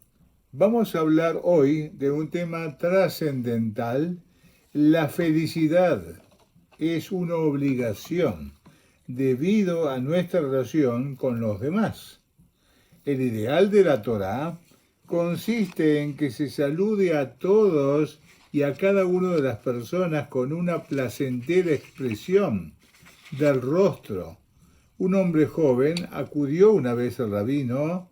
Vamos a hablar hoy de un tema trascendental. La felicidad es una obligación debido a nuestra relación con los demás. El ideal de la Torá consiste en que se salude a todos y a cada una de las personas con una placentera expresión del rostro. Un hombre joven acudió una vez al rabino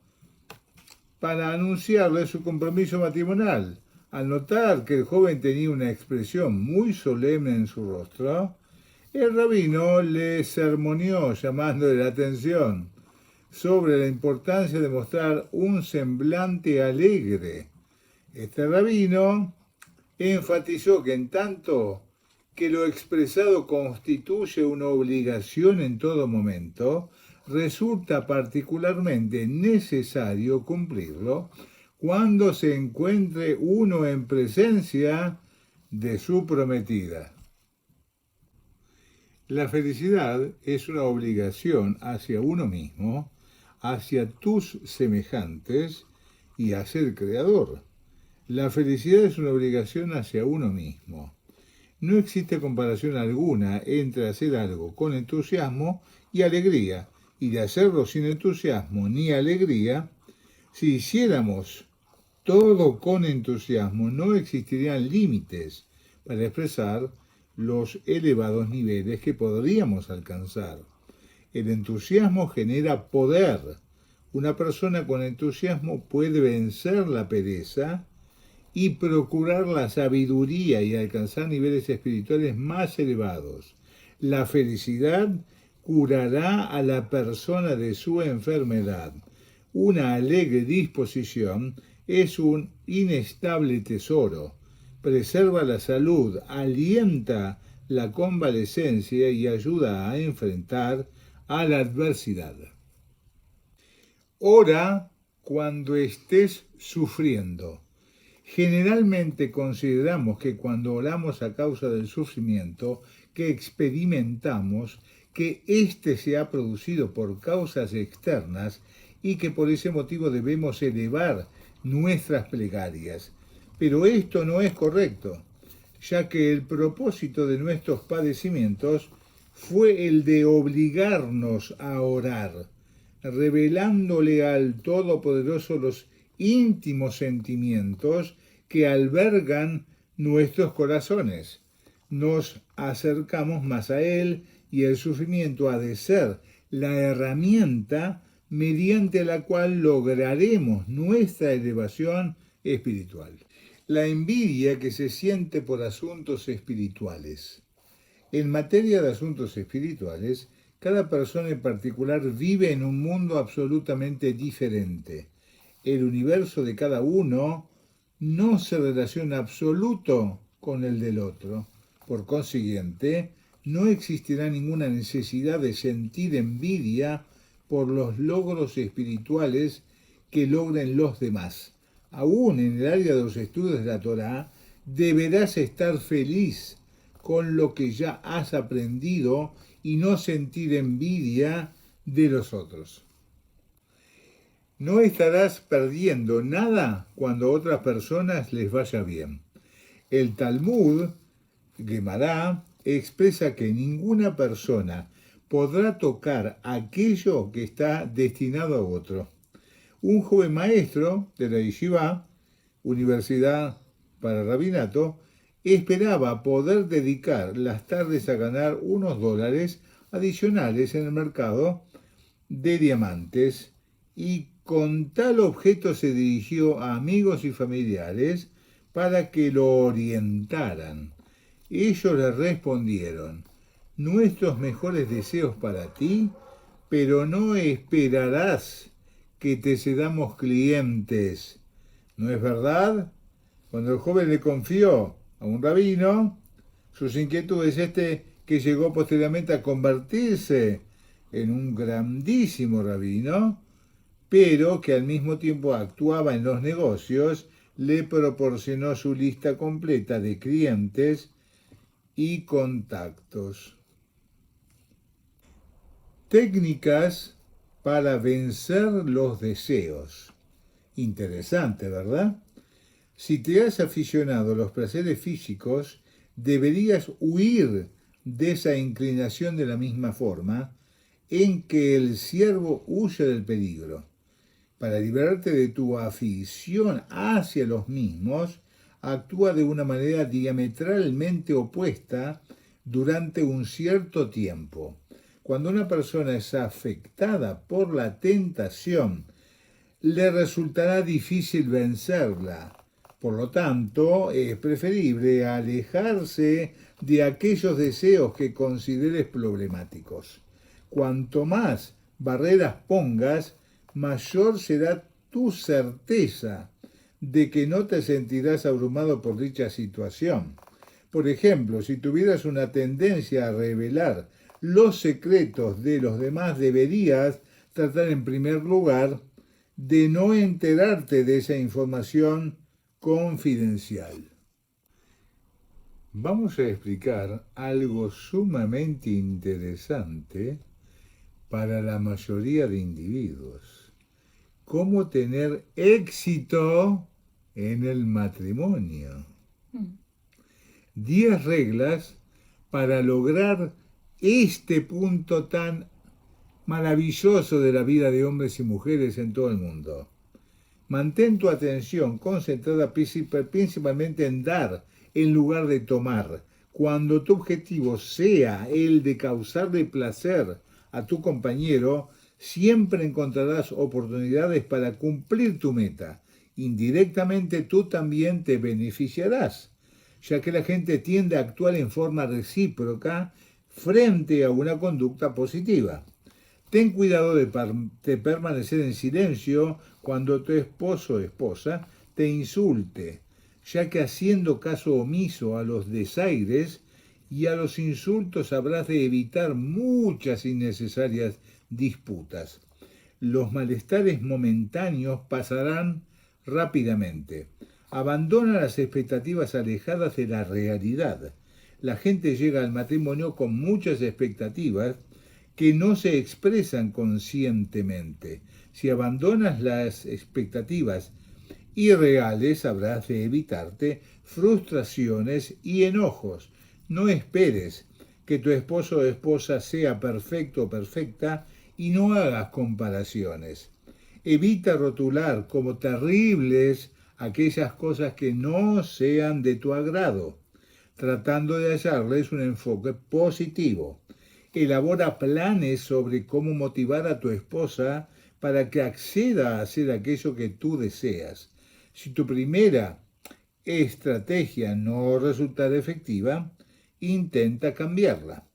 para anunciarle su compromiso matrimonial. Al notar que el joven tenía una expresión muy solemne en su rostro, el rabino le sermoneó llamándole la atención sobre la importancia de mostrar un semblante alegre. Este rabino enfatizó que en tanto que lo expresado constituye una obligación en todo momento, resulta particularmente necesario cumplirlo cuando se encuentre uno en presencia de su prometida. La felicidad es una obligación hacia uno mismo, hacia tus semejantes y hacia el Creador. La felicidad es una obligación hacia uno mismo. No existe comparación alguna entre hacer algo con entusiasmo y alegría, y de hacerlo sin entusiasmo ni alegría. Si hiciéramos todo con entusiasmo, no existirían límites para expresar los elevados niveles que podríamos alcanzar. El entusiasmo genera poder. Una persona con entusiasmo puede vencer la pereza y procurar la sabiduría y alcanzar niveles espirituales más elevados. La felicidad curará a la persona de su enfermedad. Una alegre disposición es un inestable tesoro. Preserva la salud, alienta la convalecencia y ayuda a enfrentar a la adversidad. Ora cuando estés sufriendo. Generalmente consideramos que cuando oramos a causa del sufrimiento que experimentamos, que éste se ha producido por causas externas y que por ese motivo debemos elevar nuestras plegarias. Pero esto no es correcto. ya que el propósito de nuestros padecimientos fue el de obligarnos a orar, revelándole al Todopoderoso los íntimos sentimientos que albergan nuestros corazones. Nos acercamos más a Él y el sufrimiento ha de ser la herramienta mediante la cual lograremos nuestra elevación espiritual. La envidia que se siente por asuntos espirituales. En materia de asuntos espirituales, cada persona en particular vive en un mundo absolutamente diferente. El universo de cada uno no se relaciona absoluto con el del otro. Por consiguiente, no existirá ninguna necesidad de sentir envidia por los logros espirituales que logren los demás. Aún en el área de los estudios de la Torá, deberás estar feliz con lo que ya has aprendido y no sentir envidia de los otros. No estarás perdiendo nada cuando a otras personas les vaya bien. El Talmud, Gemara, expresa que ninguna persona podrá tocar aquello que está destinado a otro. Un joven maestro de la Yeshiva, Universidad para Rabinato, esperaba poder dedicar las tardes a ganar unos dólares adicionales en el mercado de diamantes y con tal objeto se dirigió a amigos y familiares para que lo orientaran. Ellos le respondieron: nuestros mejores deseos para ti, pero no esperarás que te cedamos clientes. ¿No es verdad? Cuando el joven le confió a un rabino sus inquietudes, que llegó posteriormente a convertirse en un grandísimo rabino, pero que al mismo tiempo actuaba en los negocios, le proporcionó su lista completa de clientes y contactos. Técnicas para vencer los deseos. Interesante, ¿verdad? Si te has aficionado a los placeres físicos, deberías huir de esa inclinación de la misma forma en que el ciervo huye del peligro. Para librarte de tu afición hacia los mismos, actúa de una manera diametralmente opuesta durante un cierto tiempo. Cuando una persona es afectada por la tentación, le resultará difícil vencerla. Por lo tanto, es preferible alejarse de aquellos deseos que consideres problemáticos. Cuanto más barreras pongas, mayor será tu certeza de que no te sentirás abrumado por dicha situación. Por ejemplo, si tuvieras una tendencia a revelar los secretos de los demás, deberías tratar en primer lugar de no enterarte de esa información confidencial. Vamos a explicar algo sumamente interesante para la mayoría de individuos. Cómo tener éxito en el matrimonio. 10 reglas para lograr este punto tan maravilloso de la vida de hombres y mujeres en todo el mundo. Mantén tu atención concentrada principalmente en dar en lugar de tomar. Cuando tu objetivo sea el de causarle placer a tu compañero, siempre encontrarás oportunidades para cumplir tu meta. Indirectamente tú también te beneficiarás, ya que la gente tiende a actuar en forma recíproca frente a una conducta positiva. Ten cuidado de permanecer en silencio cuando tu esposo o esposa te insulte, ya que haciendo caso omiso a los desaires y a los insultos habrás de evitar muchas innecesarias disputas. Los malestares momentáneos pasarán rápidamente. Abandona las expectativas alejadas de la realidad. La gente llega al matrimonio con muchas expectativas que no se expresan conscientemente. Si abandonas las expectativas y reales habrás de evitarte frustraciones y enojos. No esperes que tu esposo o esposa sea perfecto o perfecta y no hagas comparaciones. Evita rotular como terribles aquellas cosas que no sean de tu agrado, tratando de hallarles un enfoque positivo. Elabora planes sobre cómo motivar a tu esposa para que acceda a hacer aquello que tú deseas. Si tu primera estrategia no resultar efectiva, intenta cambiarla.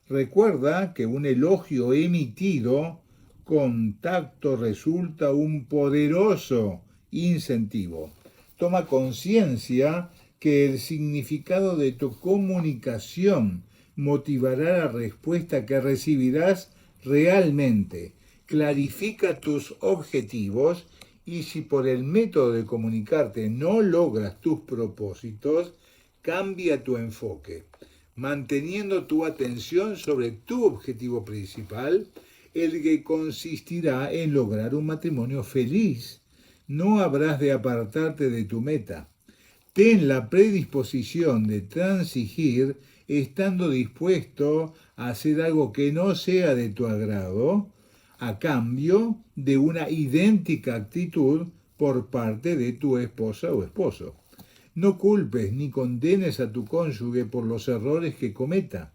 Recuerda que un elogio emitido con tacto resulta un poderoso incentivo. Toma conciencia que el significado de tu comunicación motivará la respuesta que recibirás realmente. Clarifica tus objetivos y si por el método de comunicarte no logras tus propósitos, cambia tu enfoque, manteniendo tu atención sobre tu objetivo principal, el que consistirá en lograr un matrimonio feliz. No habrás de apartarte de tu meta. Ten la predisposición de transigir estando dispuesto a hacer algo que no sea de tu agrado, a cambio de una idéntica actitud por parte de tu esposa o esposo. No culpes ni condenes a tu cónyuge por los errores que cometa.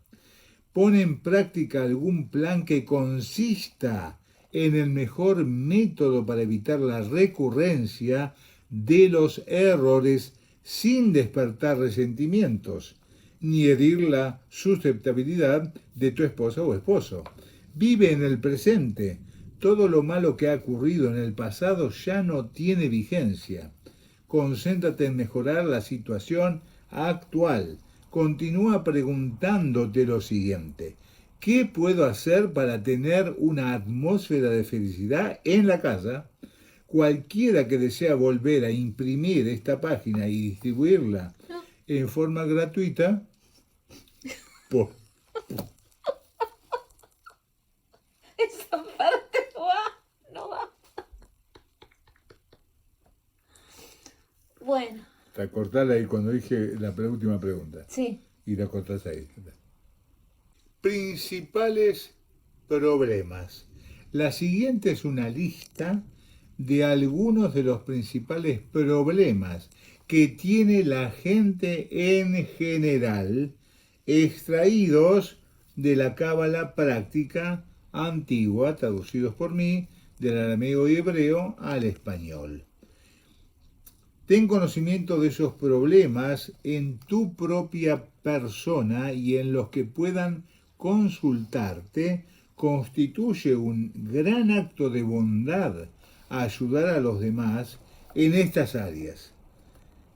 Pon en práctica algún plan que consista en el mejor método para evitar la recurrencia de los errores sin despertar resentimientos, ni herir la susceptibilidad de tu esposa o esposo. Vive en el presente. Todo lo malo que ha ocurrido en el pasado ya no tiene vigencia. Concéntrate en mejorar la situación actual. Continúa preguntándote lo siguiente: ¿qué puedo hacer para tener una atmósfera de felicidad en la casa? Cualquiera que desea volver a imprimir esta página y distribuirla en forma gratuita, por Esa parte no va. Bueno, cortarla ahí cuando dije la última pregunta. sí. Y la cortás ahí. Principales problemas. La siguiente es una lista de algunos de los principales problemas que tiene la gente en general, extraídos de la cábala práctica antigua, traducidos por mí, del arameo y hebreo al español. Ten conocimiento de esos problemas en tu propia persona y en los que puedan consultarte. Constituye un gran acto de bondad a ayudar a los demás en estas áreas.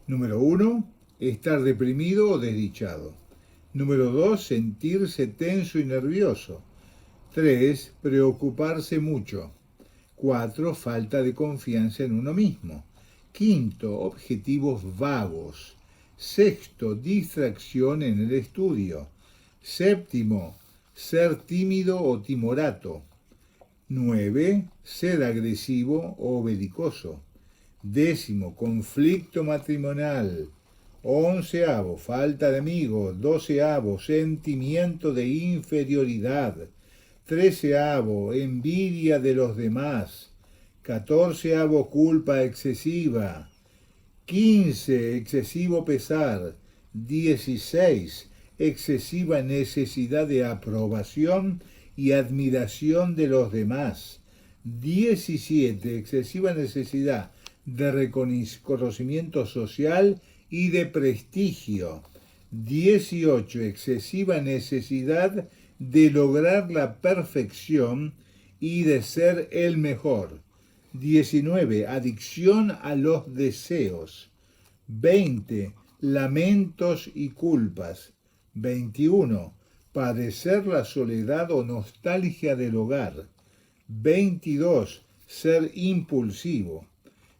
Número 1, estar deprimido o desdichado. Número 2, sentirse tenso y nervioso. 3, preocuparse mucho. 4, falta de confianza en uno mismo. 5, objetivos vagos. 6, distracción en el estudio. 7, ser tímido o timorato. 9, ser agresivo o belicoso. 10, conflicto matrimonial. 11, falta de amigos. 12, sentimiento de inferioridad. 13, envidia de los demás. 14, culpa excesiva. 15, excesivo pesar. 16, excesiva necesidad de aprobación y admiración de los demás. 17, excesiva necesidad de reconocimiento social y de prestigio. 18, excesiva necesidad de lograr la perfección y de ser el mejor. 19, adicción a los deseos. 20, lamentos y culpas. 21, padecer la soledad o nostalgia del hogar. 22, ser impulsivo.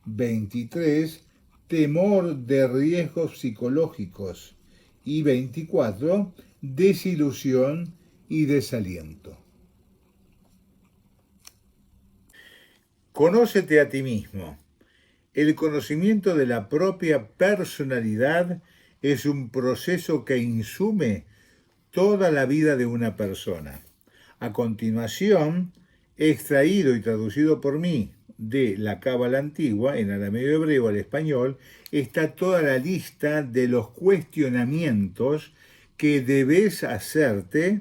23, temor de riesgos psicológicos. Y 24, desilusión y desaliento. Conócete a ti mismo. El conocimiento de la propia personalidad es un proceso que insume toda la vida de una persona. A continuación, extraído y traducido por mí de la Cábala antigua, en arameo hebreo al español, está toda la lista de los cuestionamientos que debes hacerte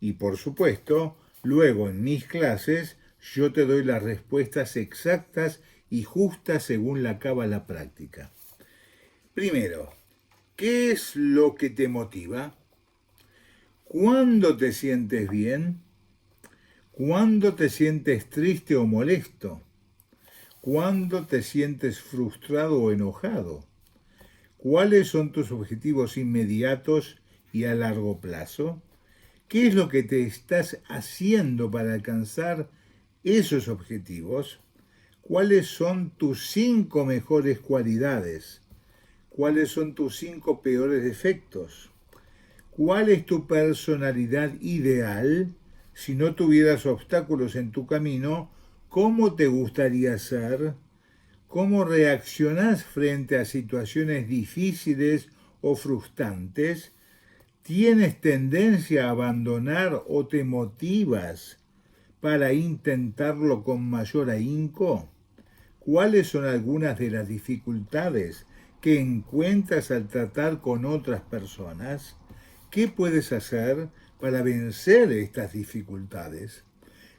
y, por supuesto, luego en mis clases yo te doy las respuestas exactas y justas según la Cábala práctica. Primero, ¿qué es lo que te motiva? ¿Cuándo te sientes bien? ¿Cuándo te sientes triste o molesto? ¿Cuándo te sientes frustrado o enojado? ¿Cuáles son tus objetivos inmediatos y a largo plazo? ¿Qué es lo que te estás haciendo para alcanzar esos objetivos? ¿Cuáles son tus 5 mejores cualidades? ¿Cuáles son tus 5 peores defectos? ¿Cuál es tu personalidad ideal? Si no tuvieras obstáculos en tu camino, ¿cómo te gustaría ser? ¿Cómo reaccionás frente a situaciones difíciles o frustrantes? ¿Tienes tendencia a abandonar o te motivas para intentarlo con mayor ahínco? ¿Cuáles son algunas de las dificultades que encuentras al tratar con otras personas? ¿Qué puedes hacer para vencer estas dificultades?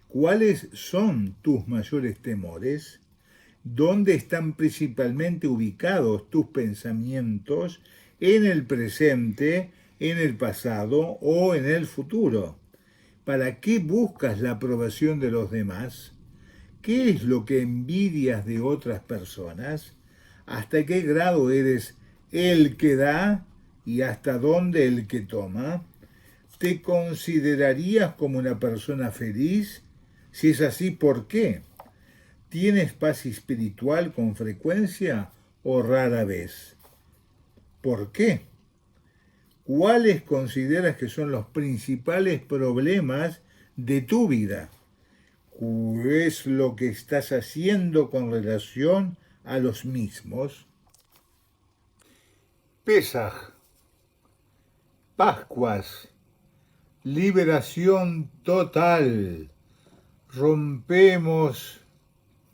¿Cuáles son tus mayores temores? ¿Dónde están principalmente ubicados tus pensamientos? ¿En el presente, en el pasado o en el futuro? ¿Para qué buscas la aprobación de los demás? ¿Qué es lo que envidias de otras personas? ¿Hasta qué grado eres el que da y hasta dónde el que toma? ¿Te considerarías como una persona feliz? Si es así, ¿por qué? ¿Tienes paz espiritual con frecuencia o rara vez? ¿Por qué? ¿Cuáles consideras que son los principales problemas de tu vida? ¿Qué es lo que estás haciendo con relación a los mismos? Pesaj, Pascuas, liberación total. Rompemos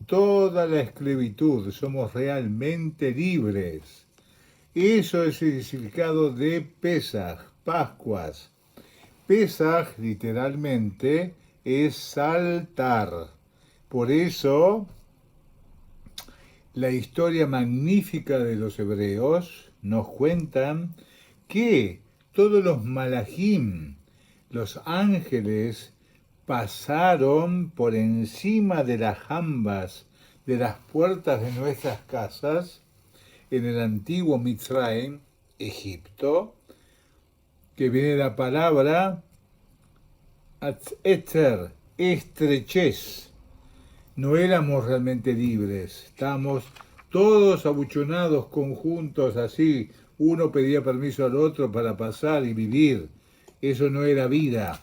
toda la esclavitud, somos realmente libres. Eso es el significado de Pesaj, Pascuas. Pesaj literalmente es saltar. Por eso la historia magnífica de los hebreos nos cuentan que todos los malajim, los ángeles, pasaron por encima de las jambas de las puertas de nuestras casas en el antiguo Mitzrayim, Egipto, que viene la palabra Atzer, estrechez. No éramos realmente libres, estábamos todos abuchonados, conjuntos, así, uno pedía permiso al otro para pasar y vivir. Eso no era vida.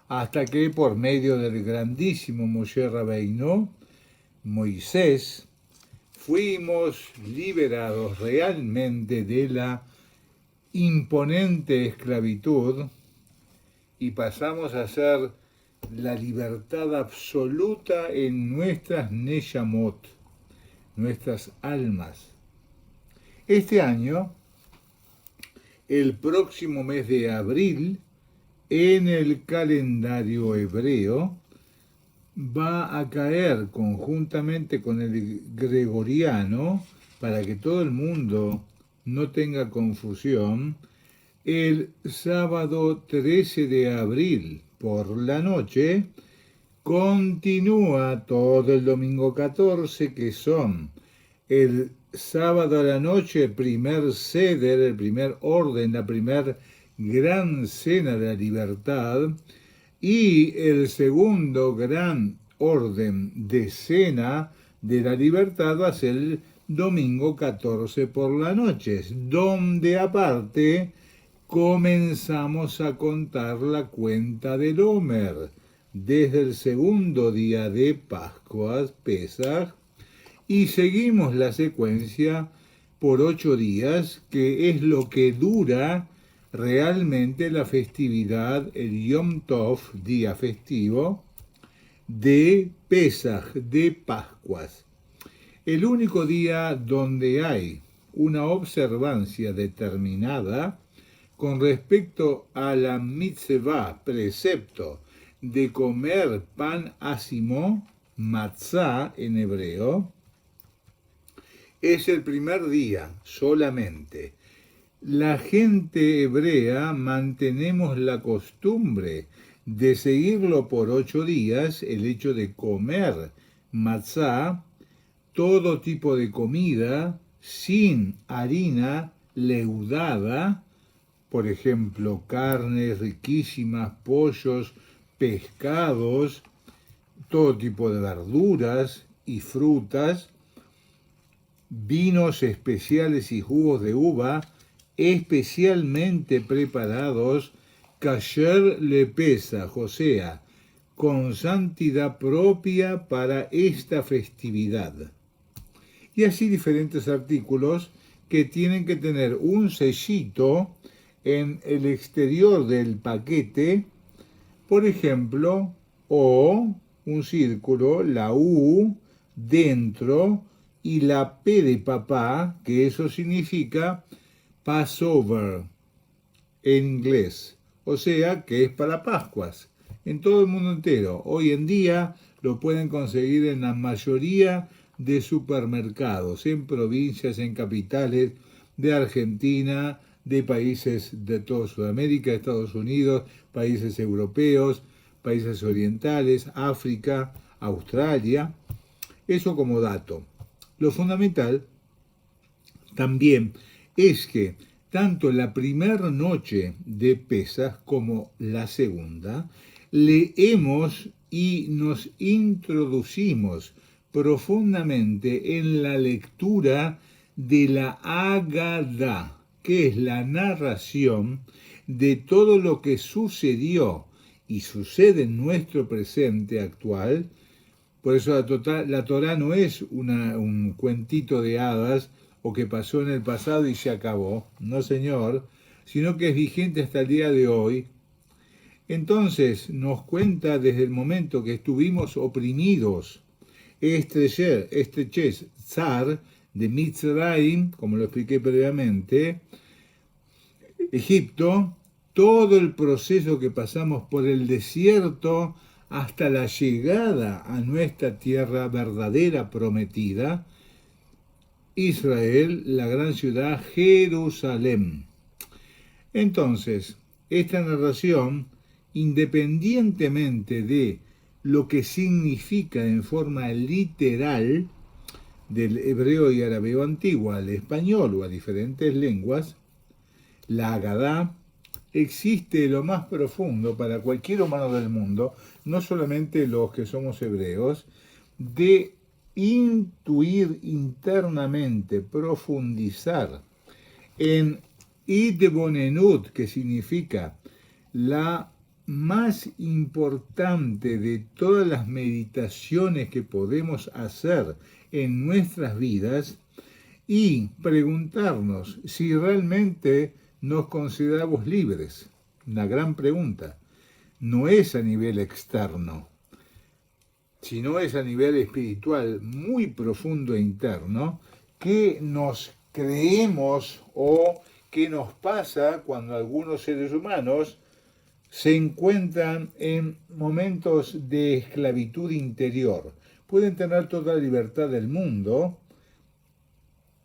Hasta que por medio del grandísimo Moshe Rabbeinu, Moisés, fuimos liberados realmente de la imponente esclavitud y pasamos a ser la libertad absoluta en nuestras Neshamot, nuestras almas. Este año, el próximo mes de abril, en el calendario hebreo, va a caer conjuntamente con el gregoriano, para que todo el mundo no tenga confusión, el sábado 13 de abril por la noche. Continúa todo el domingo 14, que son el sábado a la noche, el primer seder, el primer orden, la primer gran cena de la libertad, y el segundo gran orden de cena de la libertad va a ser el domingo 14 por la noche, donde aparte comenzamos a contar la cuenta del Omer, desde el segundo día de Pascua, Pesaj, y seguimos la secuencia por 8 días, que es lo que dura realmente la festividad, el Yom Tov, día festivo, de Pesaj, de Pascuas. El único día donde hay una observancia determinada con respecto a la mitzvah, precepto de comer pan ácimo, matzá en hebreo, es el primer día solamente. La gente hebrea mantenemos la costumbre de seguirlo por 8 días, el hecho de comer matzá, todo tipo de comida sin harina leudada, por ejemplo, carnes riquísimas, pollos, pescados, todo tipo de verduras y frutas, vinos especiales y jugos de uva especialmente preparados, kasher le Pesaj, o sea, con santidad propia para esta festividad. Y así diferentes artículos que tienen que tener un sellito en el exterior del paquete, por ejemplo, o un círculo, la U dentro y la P de papá, que eso significa Passover en inglés, o sea que es para Pascuas, en todo el mundo entero. Hoy en día lo pueden conseguir en la mayoría de supermercados, en provincias, en capitales de Argentina, de países de toda Sudamérica, Estados Unidos, países europeos, países orientales, África, Australia. Eso como dato. Lo fundamental también es que tanto la primera noche de Pesaj como la segunda leemos y nos introducimos profundamente en la lectura de la Agadá, que es la narración de todo lo que sucedió y sucede en nuestro presente actual. Por eso la Torá no es un cuentito de hadas o que pasó en el pasado y se acabó, no señor, sino que es vigente hasta el día de hoy. Entonces nos cuenta desde el momento que estuvimos oprimidos, estreches, zar, de Mitzrayim, como lo expliqué previamente, Egipto, todo el proceso que pasamos por el desierto hasta la llegada a nuestra tierra verdadera prometida, Israel, la gran ciudad Jerusalén. Entonces, esta narración, independientemente de lo que significa en forma literal del hebreo y arameo antiguo al español o a diferentes lenguas, la Agadá existe lo más profundo para cualquier humano del mundo, no solamente los que somos hebreos, de intuir internamente, profundizar en Idbonenut, que significa la más importante de todas las meditaciones que podemos hacer en nuestras vidas, y preguntarnos si realmente nos consideramos libres. Una gran pregunta. No es a nivel externo, sino es a nivel espiritual muy profundo e interno, que nos creemos o qué nos pasa cuando algunos seres humanos se encuentran en momentos de esclavitud interior. Pueden tener toda la libertad del mundo,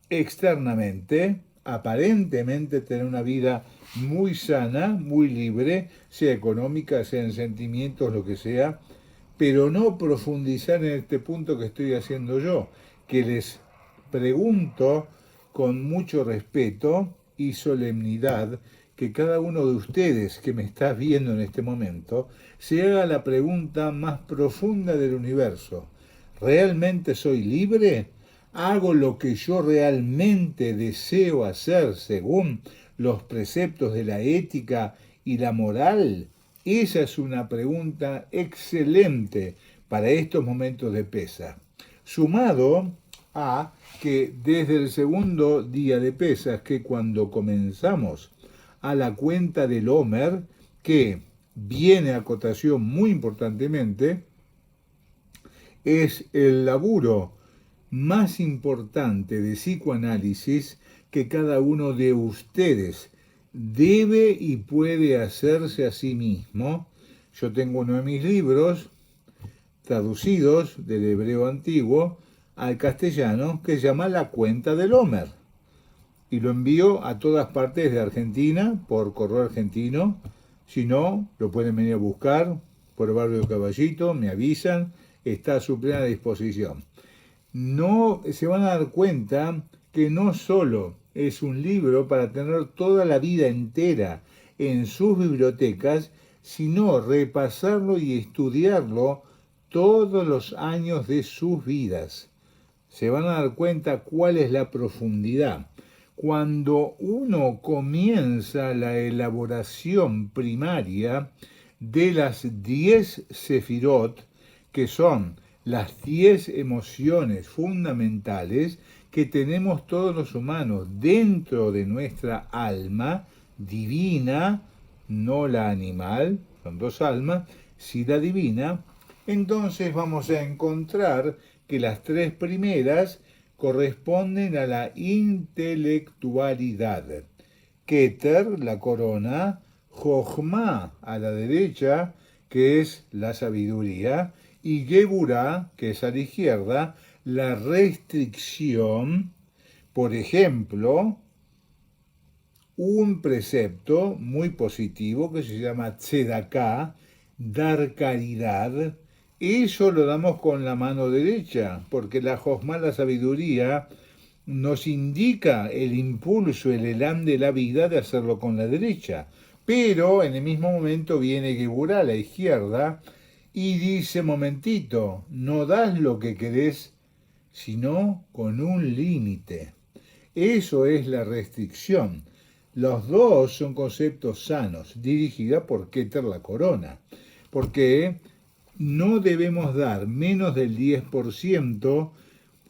externamente, aparentemente tener una vida muy sana, muy libre, sea económica, sea en sentimientos, lo que sea, pero no profundizar en este punto que estoy haciendo yo, que les pregunto con mucho respeto y solemnidad que cada uno de ustedes que me está viendo en este momento se haga la pregunta más profunda del universo. ¿Realmente soy libre? ¿Hago lo que yo realmente deseo hacer según los preceptos de la ética y la moral? Esa es una pregunta excelente para estos momentos de Pesaj. Sumado a que desde el segundo día de Pesaj, que cuando comenzamos a la cuenta del Omer, que viene a cotación muy importantemente, es el laburo más importante de psicoanálisis que cada uno de ustedes debe y puede hacerse a sí mismo. Yo tengo uno de mis libros traducidos del hebreo antiguo al castellano que se llama La cuenta del Homer y lo envío a todas partes de Argentina por correo argentino. Si no, lo pueden venir a buscar por el barrio de Caballito, me avisan, está a su plena disposición. No se van a dar cuenta que no solo es un libro para tener toda la vida entera en sus bibliotecas, sino repasarlo y estudiarlo todos los años de sus vidas. Se van a dar cuenta cuál es la profundidad. Cuando uno comienza la elaboración primaria de las 10 sefirot, que son las 10 emociones fundamentales que tenemos todos los humanos dentro de nuestra alma divina, no la animal, son dos almas, si la divina, entonces vamos a encontrar que las tres primeras corresponden a la intelectualidad. Keter, la corona, Jochma a la derecha, que es la sabiduría, y Geburah, que es a la izquierda, la restricción. Por ejemplo, un precepto muy positivo que se llama Tzedaká, dar caridad. Eso lo damos con la mano derecha, porque la Jochma, la sabiduría, nos indica el impulso, el elán de la vida de hacerlo con la derecha. Pero en el mismo momento viene Geburah a la izquierda y dice, momentito, no das lo que querés, sino con un límite. Eso es la restricción. Los dos son conceptos sanos, dirigida por Keter la corona, porque no debemos dar menos del 10%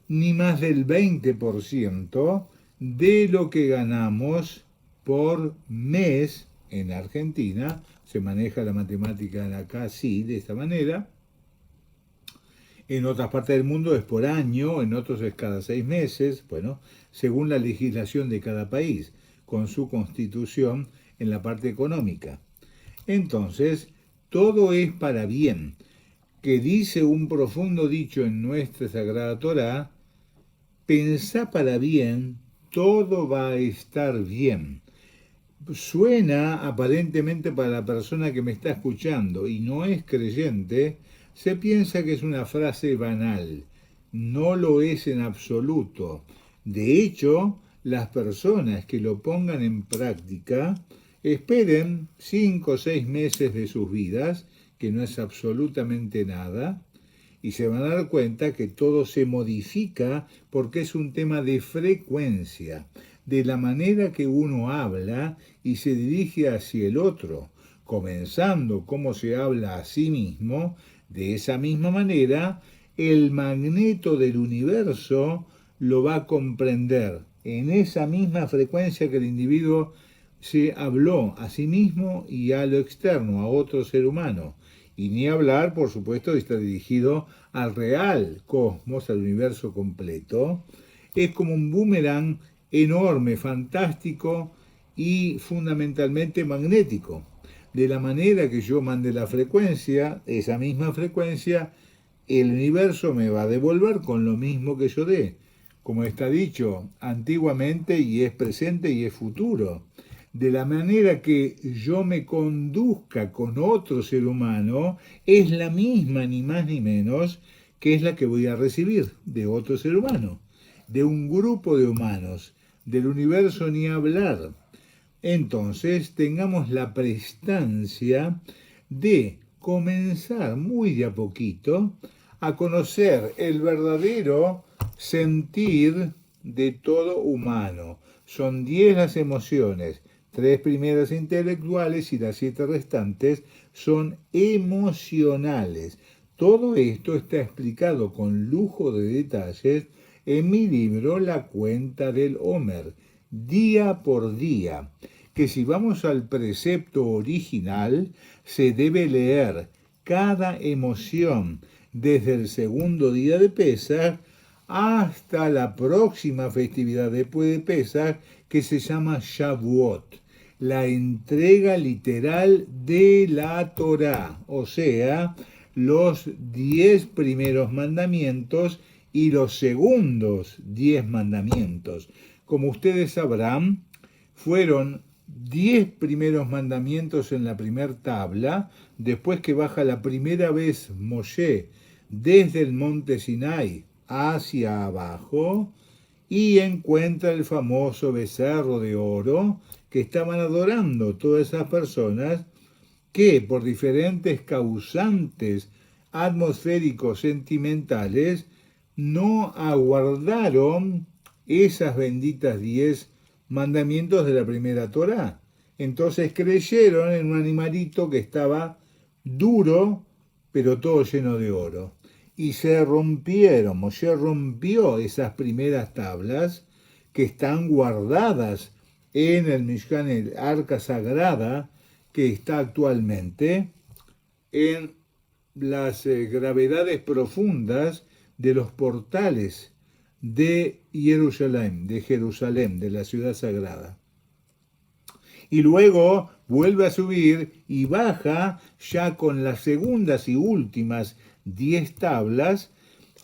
ni más del 20% de lo que ganamos por mes en Argentina. Se maneja la matemática acá así, de esta manera. En otras partes del mundo es por año, en otros es cada 6 meses, bueno, según la legislación de cada país, con su constitución en la parte económica. Entonces, todo es para bien, que dice un profundo dicho en nuestra Sagrada Torá, pensá para bien, todo va a estar bien. Suena aparentemente para la persona que me está escuchando y no es creyente, se piensa que es una frase banal. No lo es en absoluto. De hecho, las personas que lo pongan en práctica esperen 5 o 6 meses de sus vidas, que no es absolutamente nada, y se van a dar cuenta que todo se modifica porque es un tema de frecuencia, de la manera que uno habla y se dirige hacia el otro, comenzando como se habla a sí mismo. De esa misma manera, el magneto del universo lo va a comprender en esa misma frecuencia que el individuo se habló a sí mismo y a lo externo, a otro ser humano. Y ni hablar, por supuesto, está dirigido al real cosmos, al universo completo. Es como un boomerang enorme, fantástico y fundamentalmente magnético. De la manera que yo mande la frecuencia, esa misma frecuencia, el universo me va a devolver con lo mismo que yo dé. Como está dicho antiguamente, y es presente y es futuro. De la manera que yo me conduzca con otro ser humano, es la misma, ni más ni menos, que es la que voy a recibir de otro ser humano, de un grupo de humanos, del universo ni hablar. Entonces tengamos la prestancia de comenzar muy de a poquito a conocer el verdadero sentir de todo humano. Son 10 las emociones, 3 primeras intelectuales y las 7 restantes son emocionales. Todo esto está explicado con lujo de detalles en mi libro La cuenta del Homer, día por día, que si vamos al precepto original, se debe leer cada emoción desde el segundo día de Pesaj hasta la próxima festividad después de Pesaj, que se llama Shavuot, la entrega literal de la Torá, o sea, los 10 primeros mandamientos y los segundos 10 mandamientos. Como ustedes sabrán, fueron 10 primeros mandamientos en la primera tabla, después que baja la primera vez Moshe desde el monte Sinai hacia abajo y encuentra el famoso becerro de oro que estaban adorando todas esas personas que por diferentes causantes atmosféricos sentimentales no aguardaron esas benditas 10 mandamientos de la primera Torá. Entonces creyeron en un animalito que estaba duro, pero todo lleno de oro. Y se rompieron, Moshe rompió esas primeras tablas que están guardadas en el Mishkan, el arca sagrada, que está actualmente en las gravedades profundas de los portales de Jerusalén, de la ciudad sagrada. Y luego vuelve a subir y baja ya con las segundas y últimas 10 tablas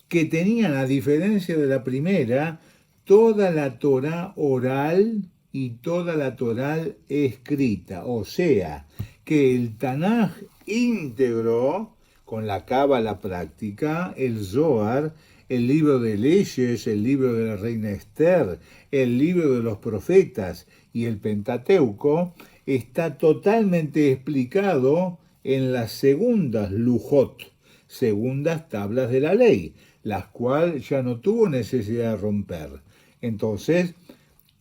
que tenían, a diferencia de la primera, toda la Torá oral y toda la Torá escrita. O sea, que el Tanaj íntegro, con la Cábala práctica, el Zohar, el libro de leyes, el libro de la reina Esther, el libro de los profetas y el Pentateuco, está totalmente explicado en las segundas Lujot, segundas tablas de la ley, las cuales ya no tuvo necesidad de romper. Entonces,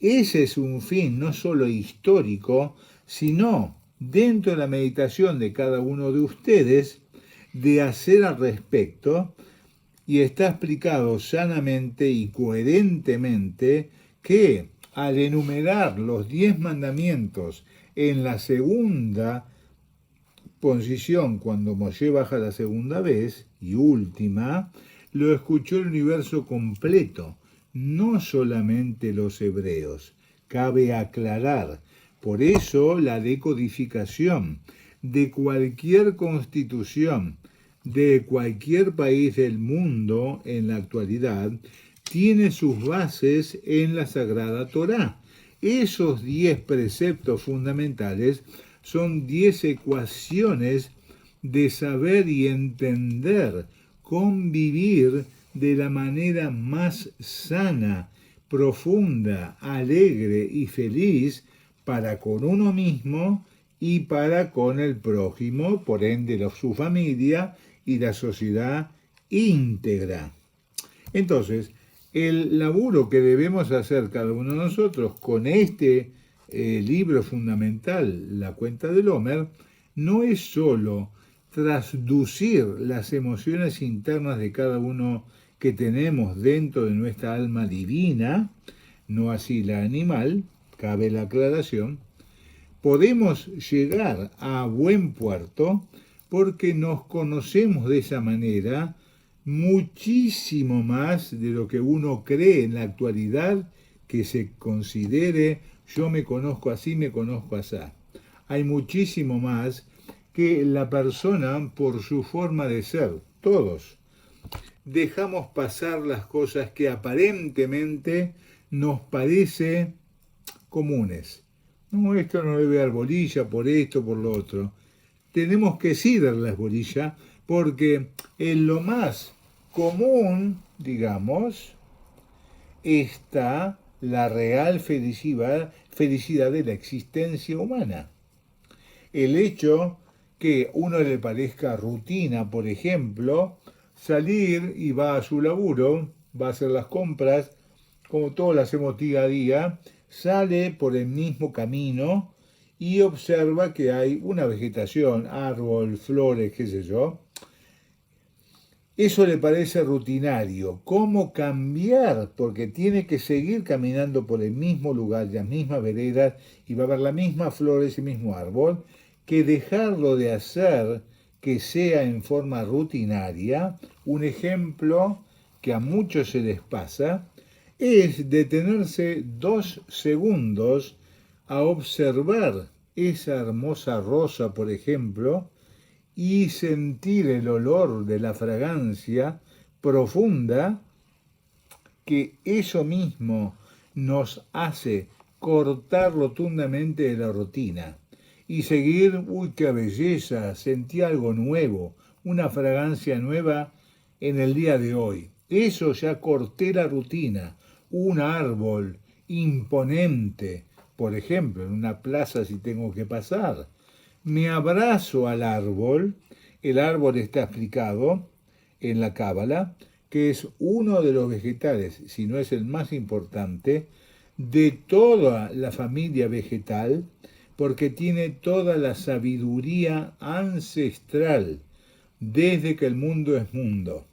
ese es un fin no solo histórico, sino dentro de la meditación de cada uno de ustedes, de hacer al respecto, y está explicado sanamente y coherentemente que al enumerar los 10 mandamientos en la segunda posición, cuando Moshe baja la segunda vez y última, lo escuchó el universo completo, no solamente los hebreos. Cabe aclarar, por eso la decodificación de cualquier constitución de cualquier país del mundo en la actualidad tiene sus bases en la Sagrada Torá. Esos 10 preceptos fundamentales son 10 ecuaciones de saber y entender, convivir de la manera más sana, profunda, alegre y feliz para con uno mismo y para con el prójimo, por ende su familia y la sociedad íntegra. Entonces, el laburo que debemos hacer cada uno de nosotros con este libro fundamental, La cuenta del Homer, no es solo trasducir las emociones internas de cada uno que tenemos dentro de nuestra alma divina, no así la animal, cabe la aclaración. Podemos llegar a buen puerto porque nos conocemos de esa manera muchísimo más de lo que uno cree en la actualidad que se considere yo me conozco así, me conozco así. Hay muchísimo más que la persona por su forma de ser, todos. Dejamos pasar las cosas que aparentemente nos parece comunes. No, esto no debe dar bolilla por esto, por lo otro. Tenemos que sí darles bolilla porque en lo más común, digamos, está la real felicidad de la existencia humana. El hecho que uno le parezca rutina, por ejemplo, salir y va a su laburo, va a hacer las compras, como todos lo hacemos día a día, sale por el mismo camino y observa que hay una vegetación, árbol, flores, qué sé yo, Eso le parece rutinario. ¿Cómo cambiar? Porque tiene que seguir caminando por el mismo lugar, las mismas veredas, y va a ver la misma flor, ese mismo árbol, que dejarlo de hacer que sea en forma rutinaria. Un ejemplo que a muchos se les pasa es detenerse 2 segundos a observar esa hermosa rosa, por ejemplo, y sentir el olor de la fragancia profunda, que eso mismo nos hace cortar rotundamente de la rutina y seguir, uy, qué belleza, sentí algo nuevo, una fragancia nueva en el día de hoy. Eso ya corté la rutina, un árbol imponente, por ejemplo, en una plaza si tengo que pasar. Me abrazo al árbol, el árbol está explicado en la Cábala, que es uno de los vegetales, si no es el más importante, de toda la familia vegetal, porque tiene toda la sabiduría ancestral desde que el mundo es mundo.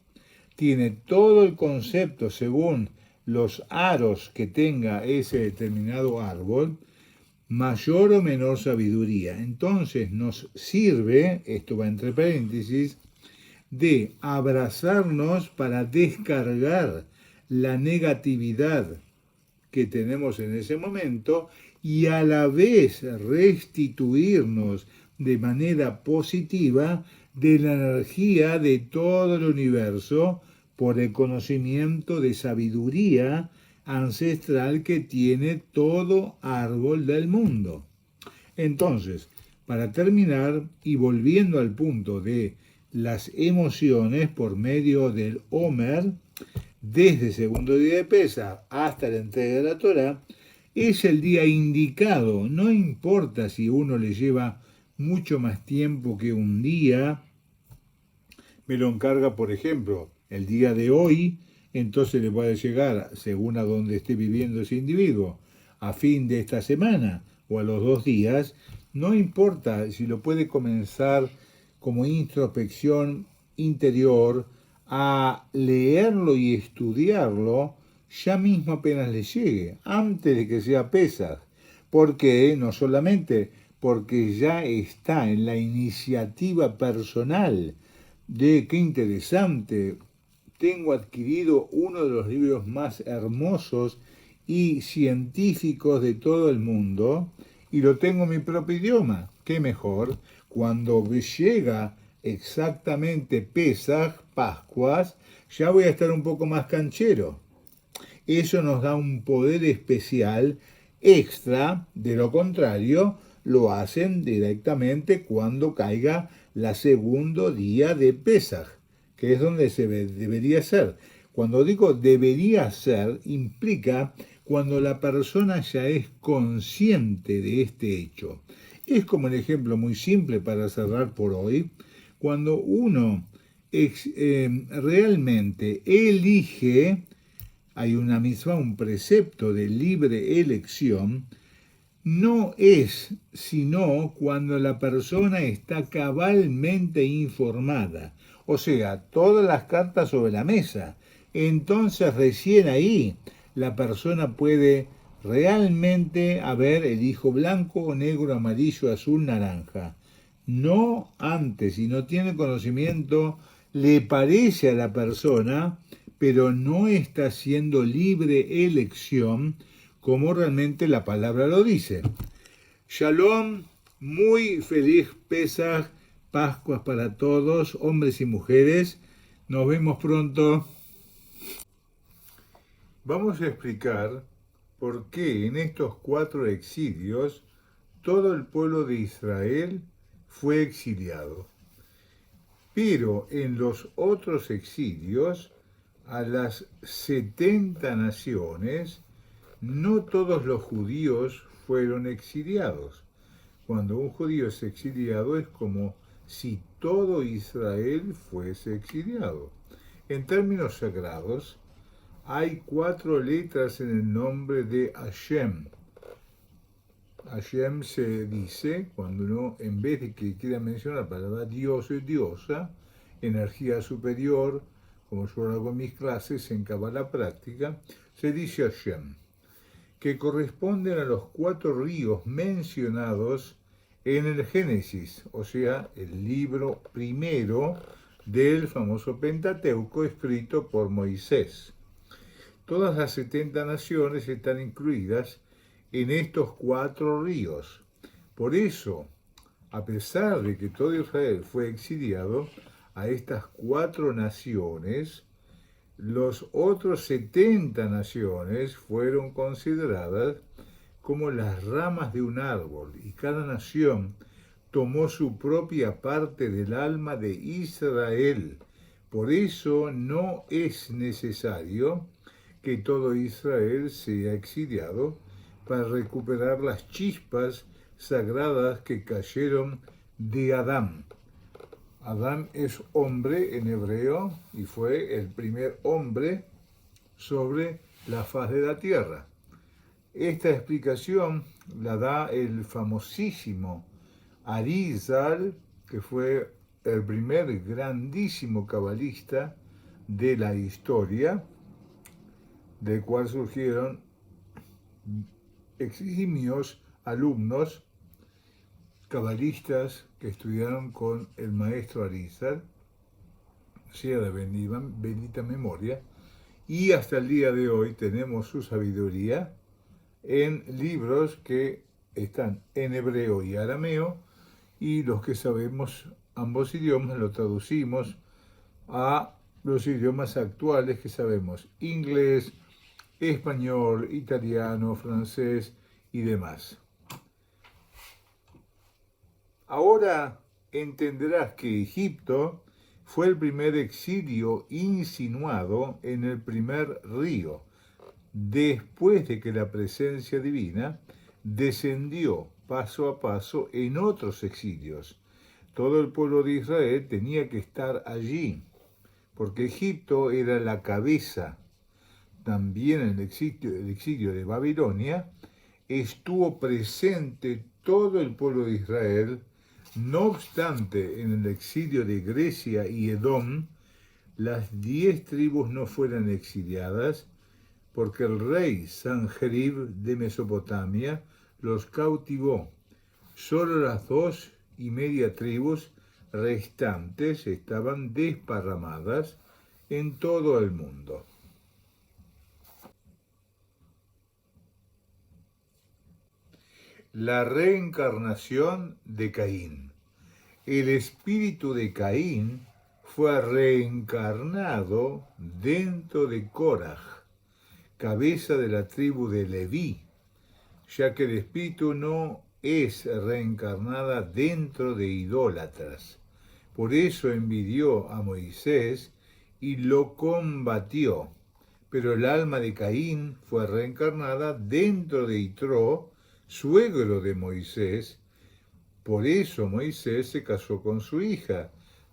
Tiene todo el concepto según los aros que tenga ese determinado árbol, mayor o menor sabiduría. Entonces nos sirve, esto va entre paréntesis, de abrazarnos para descargar la negatividad que tenemos en ese momento y a la vez restituirnos de manera positiva de la energía de todo el universo por el conocimiento de sabiduría ancestral que tiene todo árbol del mundo. Entonces, para terminar y volviendo al punto de las emociones por medio del Omer, desde el segundo día de Pesaj hasta la entrega de la Torá, es el día indicado. No importa si uno le lleva mucho más tiempo que un día, me lo encarga, por ejemplo, el día de hoy, entonces le puede llegar, según a donde esté viviendo ese individuo, a fin de esta semana o a los 2 días, no importa si lo puede comenzar como introspección interior, a leerlo y estudiarlo ya mismo apenas le llegue, antes de que sea Pesaj, porque no solamente porque ya está en la iniciativa personal de qué interesante, tengo adquirido uno de los libros más hermosos y científicos de todo el mundo y lo tengo en mi propio idioma. ¿Qué mejor? Cuando llega exactamente Pesaj, Pascuas, ya voy a estar un poco más canchero. Eso nos da un poder especial extra, de lo contrario, lo hacen directamente cuando caiga la segundo día de Pesaj, que es donde debería ser. Cuando digo debería ser, implica cuando la persona ya es consciente de este hecho. Es como un ejemplo muy simple para cerrar por hoy, cuando uno realmente elige, hay una misma, un precepto de libre elección, no es sino cuando la persona está cabalmente informada, o sea, todas las cartas sobre la mesa. Entonces recién ahí la persona puede realmente haber elijo blanco, negro, amarillo, azul, naranja. No antes, si no tiene conocimiento, le parece a la persona, pero no está haciendo libre elección como realmente la palabra lo dice. Shalom, muy feliz Pesaj, Pascuas para todos, hombres y mujeres. Nos vemos pronto. Vamos a explicar por qué en estos 4 exilios todo el pueblo de Israel fue exiliado. Pero en los otros exilios, a las 70 naciones, no todos los judíos fueron exiliados. Cuando un judío es exiliado es como si todo Israel fuese exiliado. En términos sagrados, hay 4 letras en el nombre de Hashem. Hashem se dice cuando uno, en vez de que quiera mencionar la palabra Dios o diosa, energía superior, como yo lo hago en mis clases en Kabbalah práctica, se dice Hashem, que corresponden a los 4 ríos mencionados en el Génesis, o sea, el libro primero del famoso Pentateuco escrito por Moisés. Todas las 70 naciones están incluidas en estos 4 ríos. Por eso, a pesar de que todo Israel fue exiliado a estas 4 naciones, los otros 70 naciones fueron consideradas como las ramas de un árbol, y cada nación tomó su propia parte del alma de Israel. Por eso no es necesario que todo Israel sea exiliado para recuperar las chispas sagradas que cayeron de Adán. Adán es hombre en hebreo y fue el primer hombre sobre la faz de la tierra. Esta explicación la da el famosísimo Arizal, que fue el primer grandísimo cabalista de la historia, del cual surgieron eximios alumnos cabalistas que estudiaron con el maestro Arizal, sea de bendita memoria, y hasta el día de hoy tenemos su sabiduría en libros que están en hebreo y arameo, y los que sabemos ambos idiomas lo traducimos a los idiomas actuales que sabemos: inglés, español, italiano, francés y demás. Ahora entenderás que Egipto fue el primer exilio insinuado en el primer río, después de que la presencia divina descendió paso a paso en otros exilios. Todo el pueblo de Israel tenía que estar allí, porque Egipto era la cabeza. También en el exilio de Babilonia estuvo presente todo el pueblo de Israel. No obstante, en el exilio de Grecia y Edom, las 10 tribus no fueron exiliadas, porque el rey Sanjerib de Mesopotamia los cautivó. Solo las 2,5 tribus restantes estaban desparramadas en todo el mundo. La reencarnación de Caín. El espíritu de Caín fue reencarnado dentro de Coraj, cabeza de la tribu de Leví, ya que el espíritu no es reencarnada dentro de idólatras. Por eso envidió a Moisés y lo combatió. Pero el alma de Caín fue reencarnada dentro de Itró, suegro de Moisés. Por eso Moisés se casó con su hija,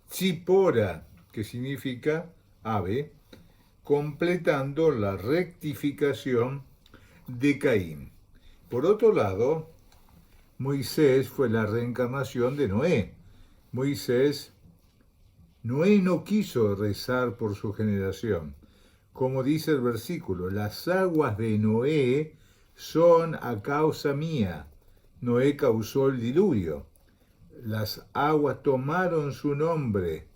Tzipora, que significa ave, completando la rectificación de Caín. Por otro lado, Moisés fue la reencarnación de Noé. Noé no quiso rezar por su generación. Como dice el versículo, las aguas de Noé son a causa mía. Noé causó el diluvio. Las aguas tomaron su nombre.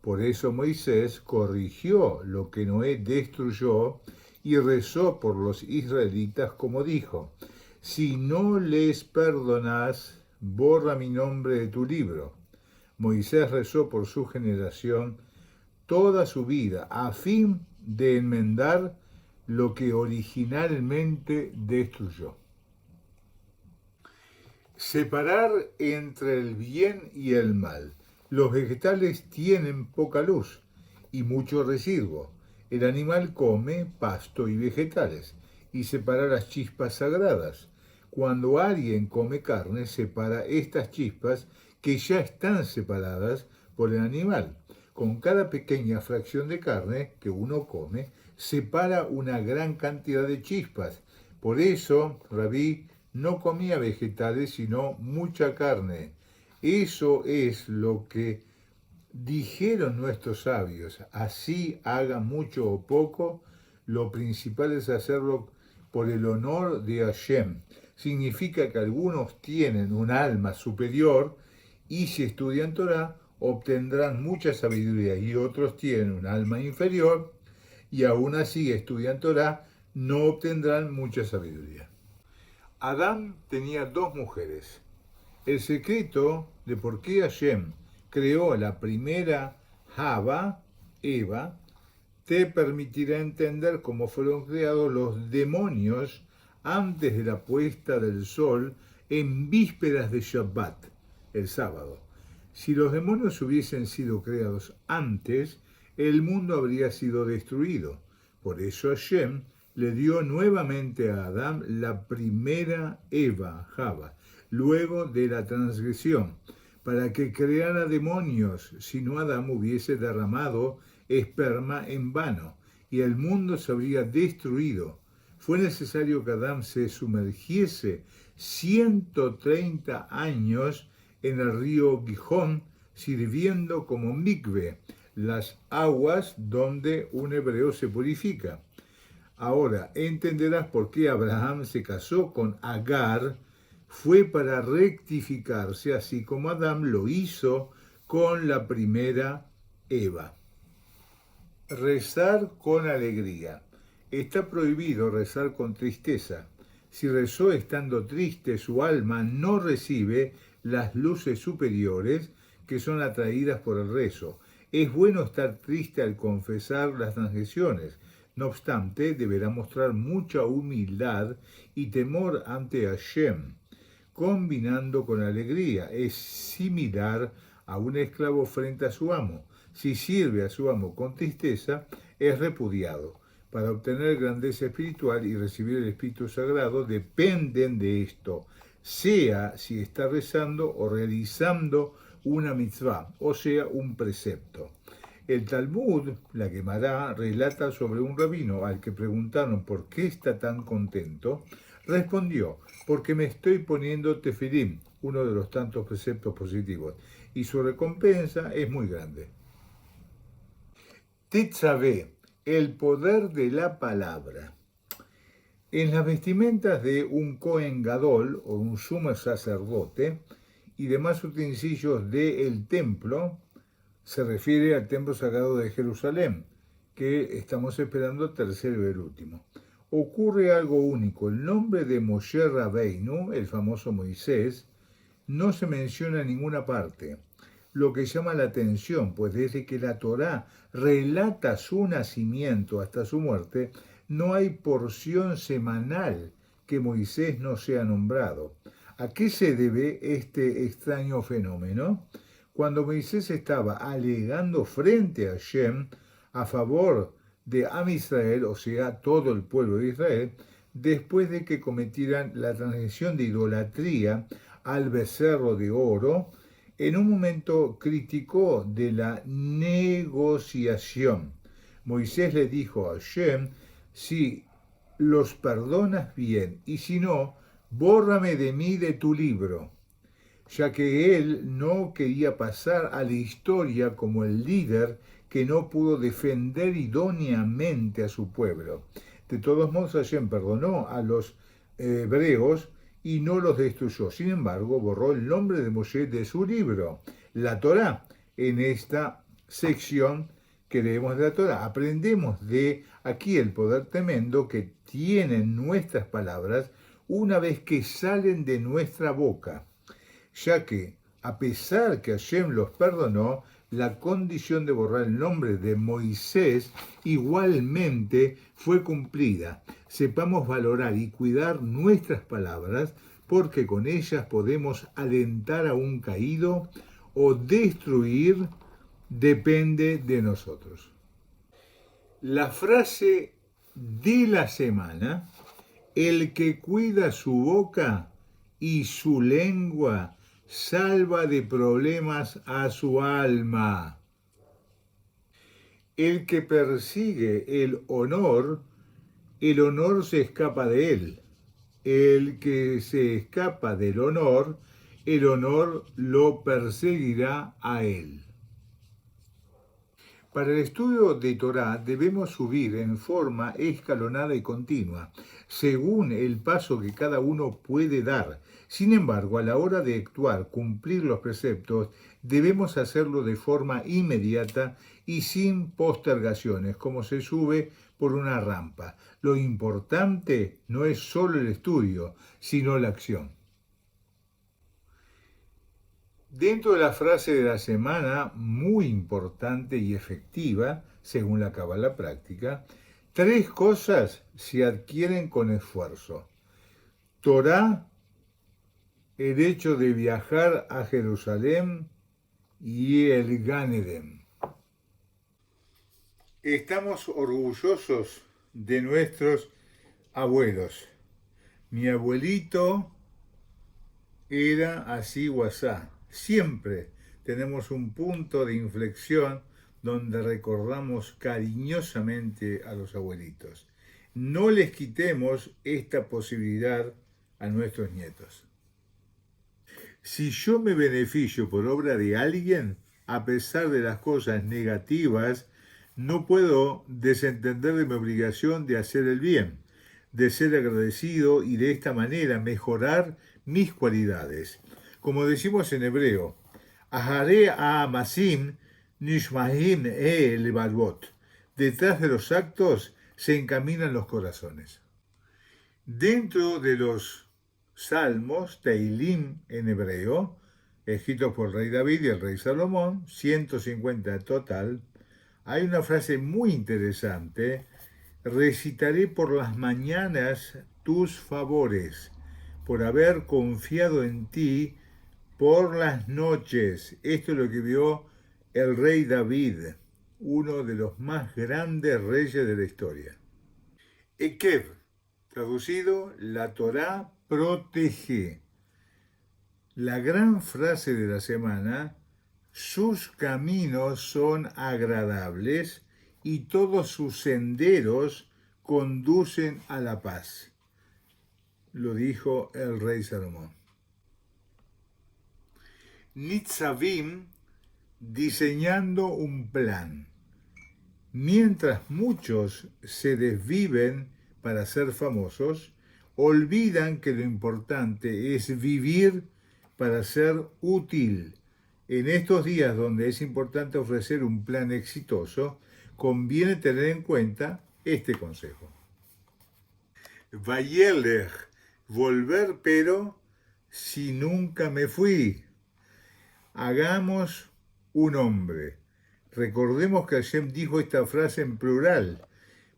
Por eso Moisés corrigió lo que Noé destruyó y rezó por los israelitas como dijo: si no les perdonás, borra mi nombre de tu libro. Moisés rezó por su generación toda su vida a fin de enmendar lo que originalmente destruyó. Separar entre el bien y el mal. Los vegetales tienen poca luz y mucho residuo. El animal come pasto y vegetales y separa las chispas sagradas. Cuando alguien come carne, separa estas chispas que ya están separadas por el animal. Con cada pequeña fracción de carne que uno come, separa una gran cantidad de chispas. Por eso, Rabí no comía vegetales, sino mucha carne. Eso es lo que Dijeron nuestros sabios, así haga mucho o poco, lo principal es hacerlo por el honor de Hashem. Significa que algunos tienen un alma superior y si estudian Torah obtendrán mucha sabiduría y otros tienen un alma inferior y aún así estudian Torah no obtendrán mucha sabiduría. Adán tenía dos mujeres. El secreto de por qué Hashem creó la primera Java, Eva, te permitirá entender cómo fueron creados los demonios antes de la puesta del sol en vísperas de Shabbat, el sábado. Si los demonios hubiesen sido creados antes, el mundo habría sido destruido. Por eso Hashem le dio nuevamente a Adán la primera Eva, Java, luego de la transgresión, para que creara demonios, si no Adán hubiese derramado esperma en vano, y el mundo se habría destruido. Fue necesario que Adán se sumergiese 130 años en el río Gijón, sirviendo como mikve, las aguas donde un hebreo se purifica. Ahora entenderás por qué Abraham se casó con Agar. Fue para rectificarse, así como Adán lo hizo con la primera Eva. Rezar con alegría. Está prohibido rezar con tristeza. Si rezó estando triste, su alma no recibe las luces superiores que son atraídas por el rezo. Es bueno estar triste al confesar las transgresiones. No obstante, deberá mostrar mucha humildad y temor ante Hashem, combinando con alegría. Es similar a un esclavo frente a su amo. Si sirve a su amo con tristeza, es repudiado. Para obtener grandeza espiritual y recibir el Espíritu Sagrado dependen de esto, sea si está rezando o realizando una mitzvah, o sea, un precepto. El Talmud, la Gemara, relata sobre un rabino al que preguntaron por qué está tan contento. Respondió, porque me estoy poniendo tefilim, uno de los tantos preceptos positivos, y su recompensa es muy grande. Tetzaveh, el poder de la palabra. En las vestimentas de un Cohen Gadol, o un sumo sacerdote, y demás utensilios del templo, se refiere al templo sagrado de Jerusalén, que estamos esperando tercero y el último. Ocurre algo único. El nombre de Moshe Rabbeinu, el famoso Moisés, no se menciona en ninguna parte, lo que llama la atención, pues desde que la Torá relata su nacimiento hasta su muerte, no hay porción semanal que Moisés no sea nombrado. ¿A qué se debe este extraño fenómeno? Cuando Moisés estaba alegando frente a Hashem a favor de Am Israel, o sea, todo el pueblo de Israel, después de que cometieran la transgresión de idolatría al becerro de oro, en un momento criticó de la negociación. Moisés le dijo a Hashem, si los perdonas bien, y si no, bórrame de mí de tu libro, ya que él no quería pasar a la historia como el líder que no pudo defender idóneamente a su pueblo. De todos modos, Hashem perdonó a los hebreos y no los destruyó. Sin embargo, borró el nombre de Moshe de su libro, la Torá. En esta sección que leemos de la Torá, aprendemos de aquí el poder tremendo que tienen nuestras palabras una vez que salen de nuestra boca, ya que, a pesar que Hashem los perdonó, la condición de borrar el nombre de Moisés igualmente fue cumplida. Sepamos valorar y cuidar nuestras palabras, porque con ellas podemos alentar a un caído o destruir, depende de nosotros. La frase de la semana: el que cuida su boca y su lengua salva de problemas a su alma. El que persigue el honor se escapa de él. El que se escapa del honor, el honor lo perseguirá a él. Para el estudio de Torá debemos subir en forma escalonada y continua, según el paso que cada uno puede dar. Sin embargo, a la hora de actuar, cumplir los preceptos, debemos hacerlo de forma inmediata y sin postergaciones, como se sube por una rampa. Lo importante no es solo el estudio, sino la acción. Dentro de la frase de la semana, muy importante y efectiva, según la Cábala práctica, 3 cosas se adquieren con esfuerzo. Torá, el hecho de viajar a Jerusalén y el Gan Eden. Estamos orgullosos de nuestros abuelos. Mi abuelito era así o asá. Siempre tenemos un punto de inflexión donde recordamos cariñosamente a los abuelitos. No les quitemos esta posibilidad a nuestros nietos. Si yo me beneficio por obra de alguien, a pesar de las cosas negativas, no puedo desentender de mi obligación de hacer el bien, de ser agradecido y de esta manera mejorar mis cualidades. Como decimos en hebreo, Ahare Amasim Nishmahim Levalvot. Detrás de los actos se encaminan los corazones. Dentro de los salmos, Teilim en hebreo, escritos por el rey David y el rey Salomón, 150 total, hay una frase muy interesante: recitaré por las mañanas tus favores, por haber confiado en ti por las noches. Esto es lo que vio el rey David, uno de los más grandes reyes de la historia. Ekev, traducido, la Torá protege. La gran frase de la semana: sus caminos son agradables y todos sus senderos conducen a la paz. Lo dijo el rey Salomón. Nitzavim, diseñando un plan. Mientras muchos se desviven para ser famosos, olvidan que lo importante es vivir para ser útil. En estos días donde es importante ofrecer un plan exitoso, conviene tener en cuenta este consejo. Vayelech, volver, pero si nunca me fui. Hagamos un hombre. Recordemos que Hashem dijo esta frase en plural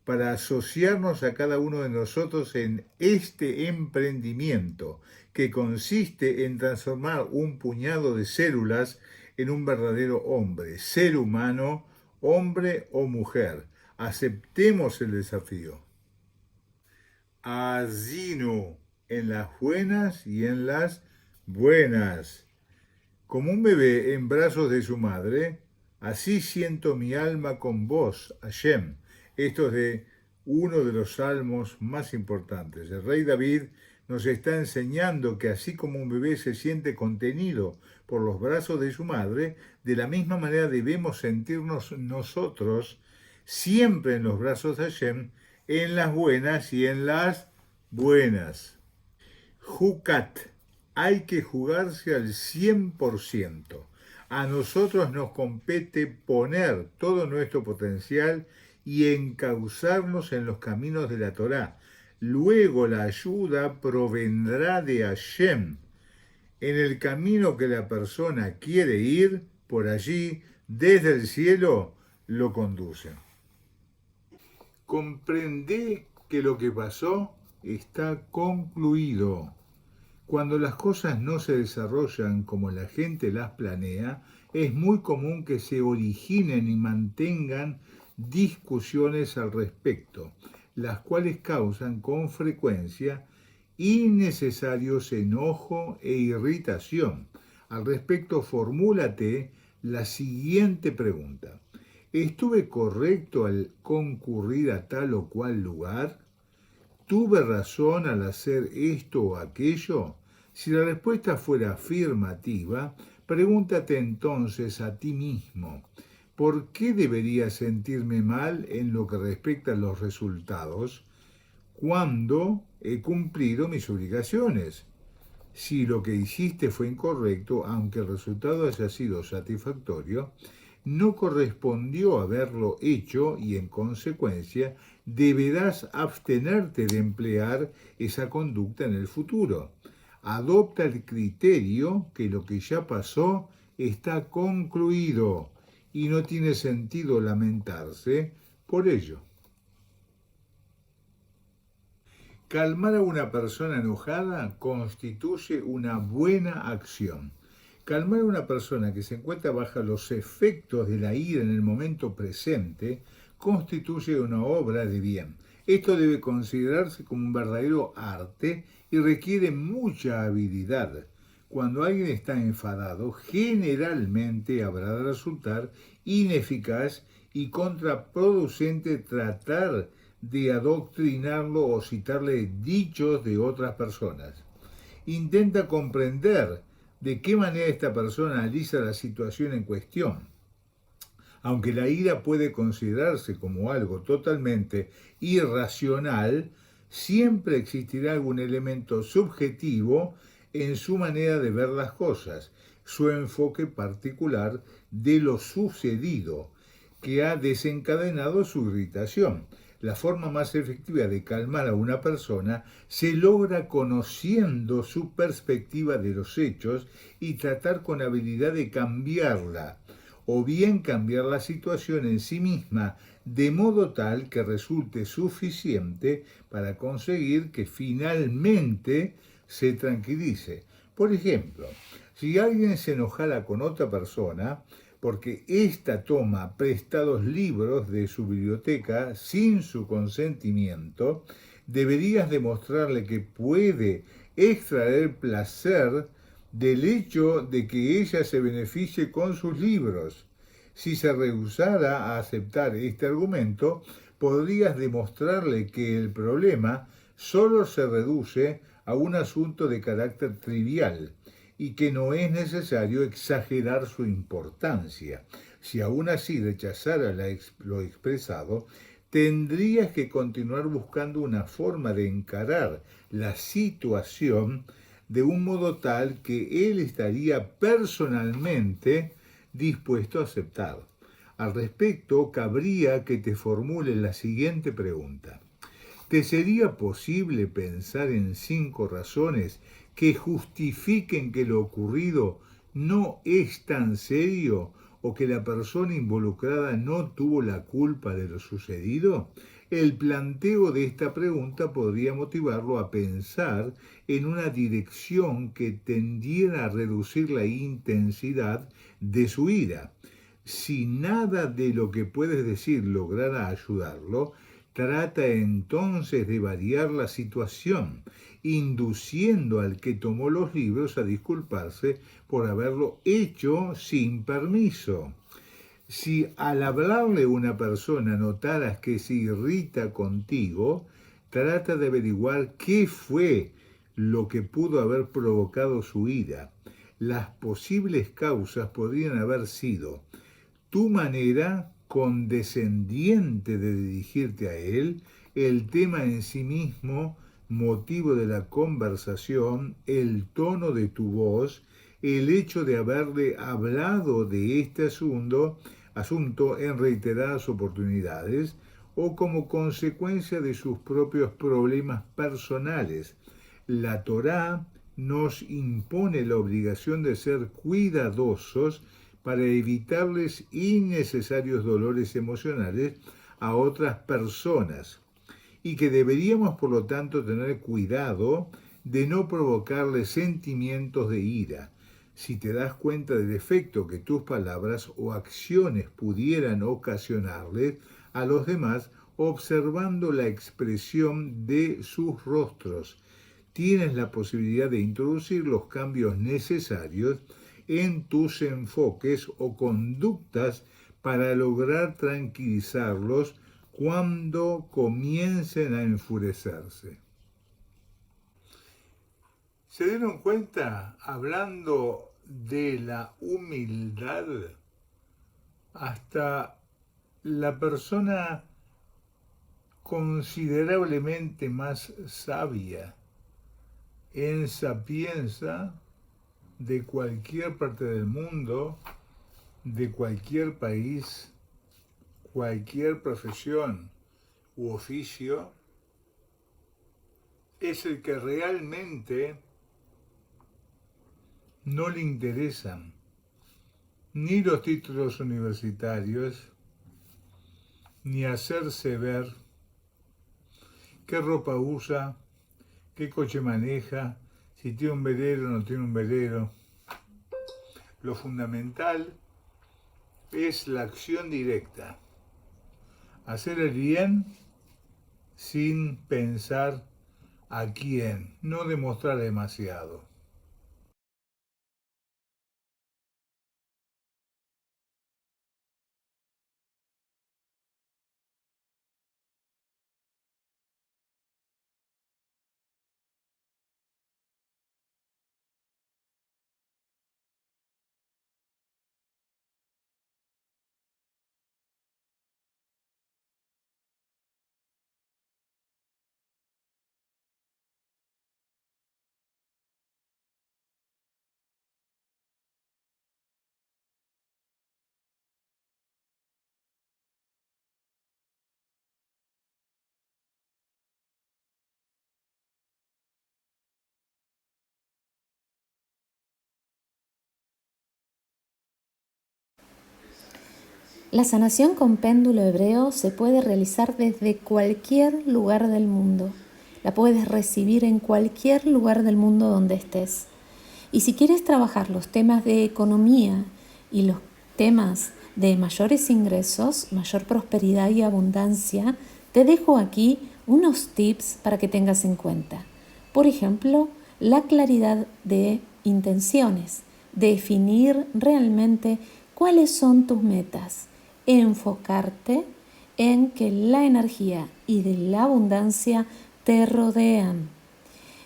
para asociarnos a cada uno de nosotros en este emprendimiento que consiste en transformar un puñado de células en un verdadero hombre, ser humano, hombre o mujer. Aceptemos el desafío. Azinu, en las buenas y en las buenas. Como un bebé en brazos de su madre, así siento mi alma con vos, Hashem. Esto es de uno de los salmos más importantes. El rey David nos está enseñando que así como un bebé se siente contenido por los brazos de su madre, de la misma manera debemos sentirnos nosotros siempre en los brazos de Hashem, en las buenas y en las buenas. Jucat, hay que jugarse al 100%. A nosotros nos compete poner todo nuestro potencial y encauzarnos en los caminos de la Torá. Luego la ayuda provendrá de Hashem. En el camino que la persona quiere ir, por allí, desde el cielo, lo conduce. Comprende que lo que pasó está concluido. Cuando las cosas no se desarrollan como la gente las planea, es muy común que se originen y mantengan discusiones al respecto, las cuales causan con frecuencia innecesarios enojo e irritación. Al respecto, formúlate la siguiente pregunta: ¿estuve correcto al concurrir a tal o cual lugar? ¿Tuve razón al hacer esto o aquello? Si la respuesta fuera afirmativa, pregúntate entonces a ti mismo: ¿Por qué debería sentirme mal en lo que respecta a los resultados cuando he cumplido mis obligaciones? Si lo que hiciste fue incorrecto, aunque el resultado haya sido satisfactorio, no correspondió haberlo hecho y en consecuencia deberás abstenerte de emplear esa conducta en el futuro. Adopta el criterio que lo que ya pasó está concluido y no tiene sentido lamentarse por ello. Calmar a una persona enojada constituye una buena acción. Calmar a una persona que se encuentra bajo los efectos de la ira en el momento presente constituye una obra de bien. Esto debe considerarse como un verdadero arte y requiere mucha habilidad. Cuando alguien está enfadado, generalmente habrá de resultar ineficaz y contraproducente tratar de adoctrinarlo o citarle dichos de otras personas. Intenta comprender de qué manera esta persona analiza la situación en cuestión. Aunque la ira puede considerarse como algo totalmente irracional, siempre existirá algún elemento subjetivo en su manera de ver las cosas, su enfoque particular de lo sucedido, que ha desencadenado su irritación. La forma más efectiva de calmar a una persona se logra conociendo su perspectiva de los hechos y tratar con habilidad de cambiarla, o bien cambiar la situación en sí misma de modo tal que resulte suficiente para conseguir que finalmente se tranquilice. Por ejemplo, si alguien se enojara con otra persona porque ésta toma prestados libros de su biblioteca sin su consentimiento, deberías demostrarle que puede extraer placer del hecho de que ella se beneficie con sus libros. Si se rehusara a aceptar este argumento, podrías demostrarle que el problema solo se reduce a un asunto de carácter trivial y que no es necesario exagerar su importancia. Si aún así rechazara lo expresado, tendrías que continuar buscando una forma de encarar la situación de un modo tal que él estaría personalmente dispuesto a aceptar. Al respecto, cabría que te formule la siguiente pregunta. ¿Te sería posible pensar en 5 razones que justifiquen que lo ocurrido no es tan serio o que la persona involucrada no tuvo la culpa de lo sucedido? El planteo de esta pregunta podría motivarlo a pensar en una dirección que tendiera a reducir la intensidad de su ira. Si nada de lo que puedes decir lograra ayudarlo, trata entonces de variar la situación, induciendo al que tomó los libros a disculparse por haberlo hecho sin permiso. Si al hablarle a una persona notaras que se irrita contigo, trata de averiguar qué fue lo que pudo haber provocado su ira. Las posibles causas podrían haber sido tu manera condescendiente de dirigirte a él, el tema en sí mismo, motivo de la conversación, el tono de tu voz, el hecho de haberle hablado de este asunto en reiteradas oportunidades o como consecuencia de sus propios problemas personales. La Torá nos impone la obligación de ser cuidadosos para evitarles innecesarios dolores emocionales a otras personas y que deberíamos por lo tanto tener cuidado de no provocarles sentimientos de ira. Si te das cuenta del efecto que tus palabras o acciones pudieran ocasionarles a los demás, observando la expresión de sus rostros, tienes la posibilidad de introducir los cambios necesarios en tus enfoques o conductas para lograr tranquilizarlos cuando comiencen a enfurecerse. ¿Se dieron cuenta, hablando de la humildad, hasta la persona considerablemente más sabia en sapienza de cualquier parte del mundo, de cualquier país, cualquier profesión u oficio, es el que realmente no le interesan ni los títulos universitarios, ni hacerse ver qué ropa usa, qué coche maneja, si tiene un velero o no tiene un velero. Lo fundamental es la acción directa, hacer el bien sin pensar a quién, no demostrar demasiado. La sanación con péndulo hebreo se puede realizar desde cualquier lugar del mundo. La puedes recibir en cualquier lugar del mundo donde estés. Y si quieres trabajar los temas de economía y los temas de mayores ingresos, mayor prosperidad y abundancia, te dejo aquí unos tips para que tengas en cuenta. Por ejemplo, la claridad de intenciones, definir realmente cuáles son tus metas, enfocarte en que la energía y de la abundancia te rodean.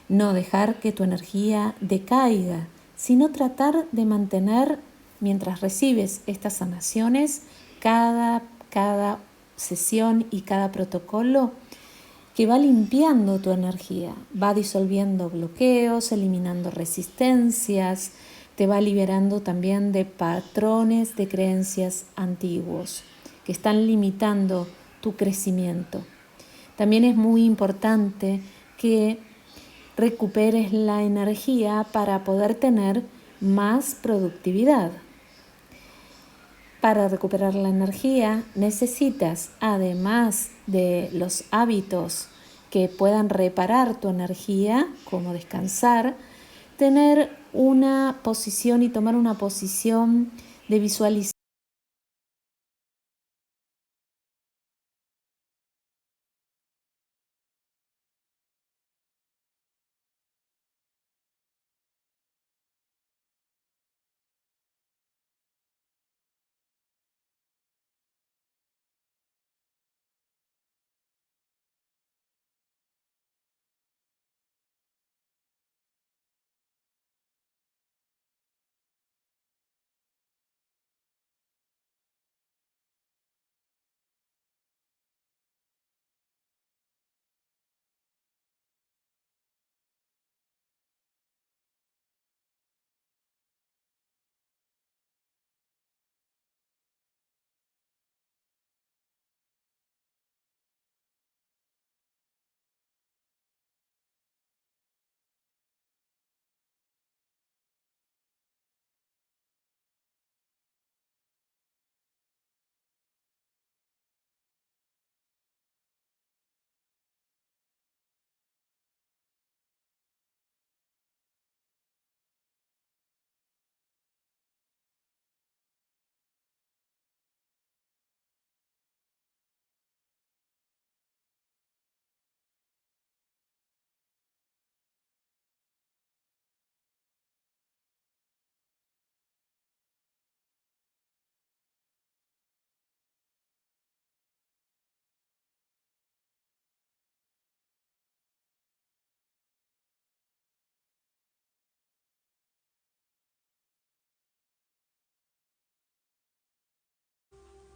No dejar que tu energía decaiga, sino tratar de mantener, mientras recibes estas sanaciones, cada sesión y cada protocolo que va limpiando tu energía, va disolviendo bloqueos, eliminando resistencias, te va liberando también de patrones de creencias antiguos que están limitando tu crecimiento. También es muy importante que recuperes la energía para poder tener más productividad. Para recuperar la energía necesitas, además de los hábitos que puedan reparar tu energía, como descansar, tener una posición y tomar una posición de visualización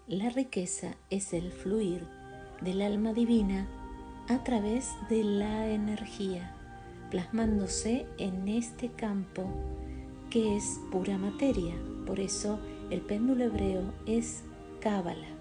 La riqueza es el fluir del alma divina a través de la energía, plasmándose en este campo que es pura materia. Por eso el péndulo hebreo es Cábala.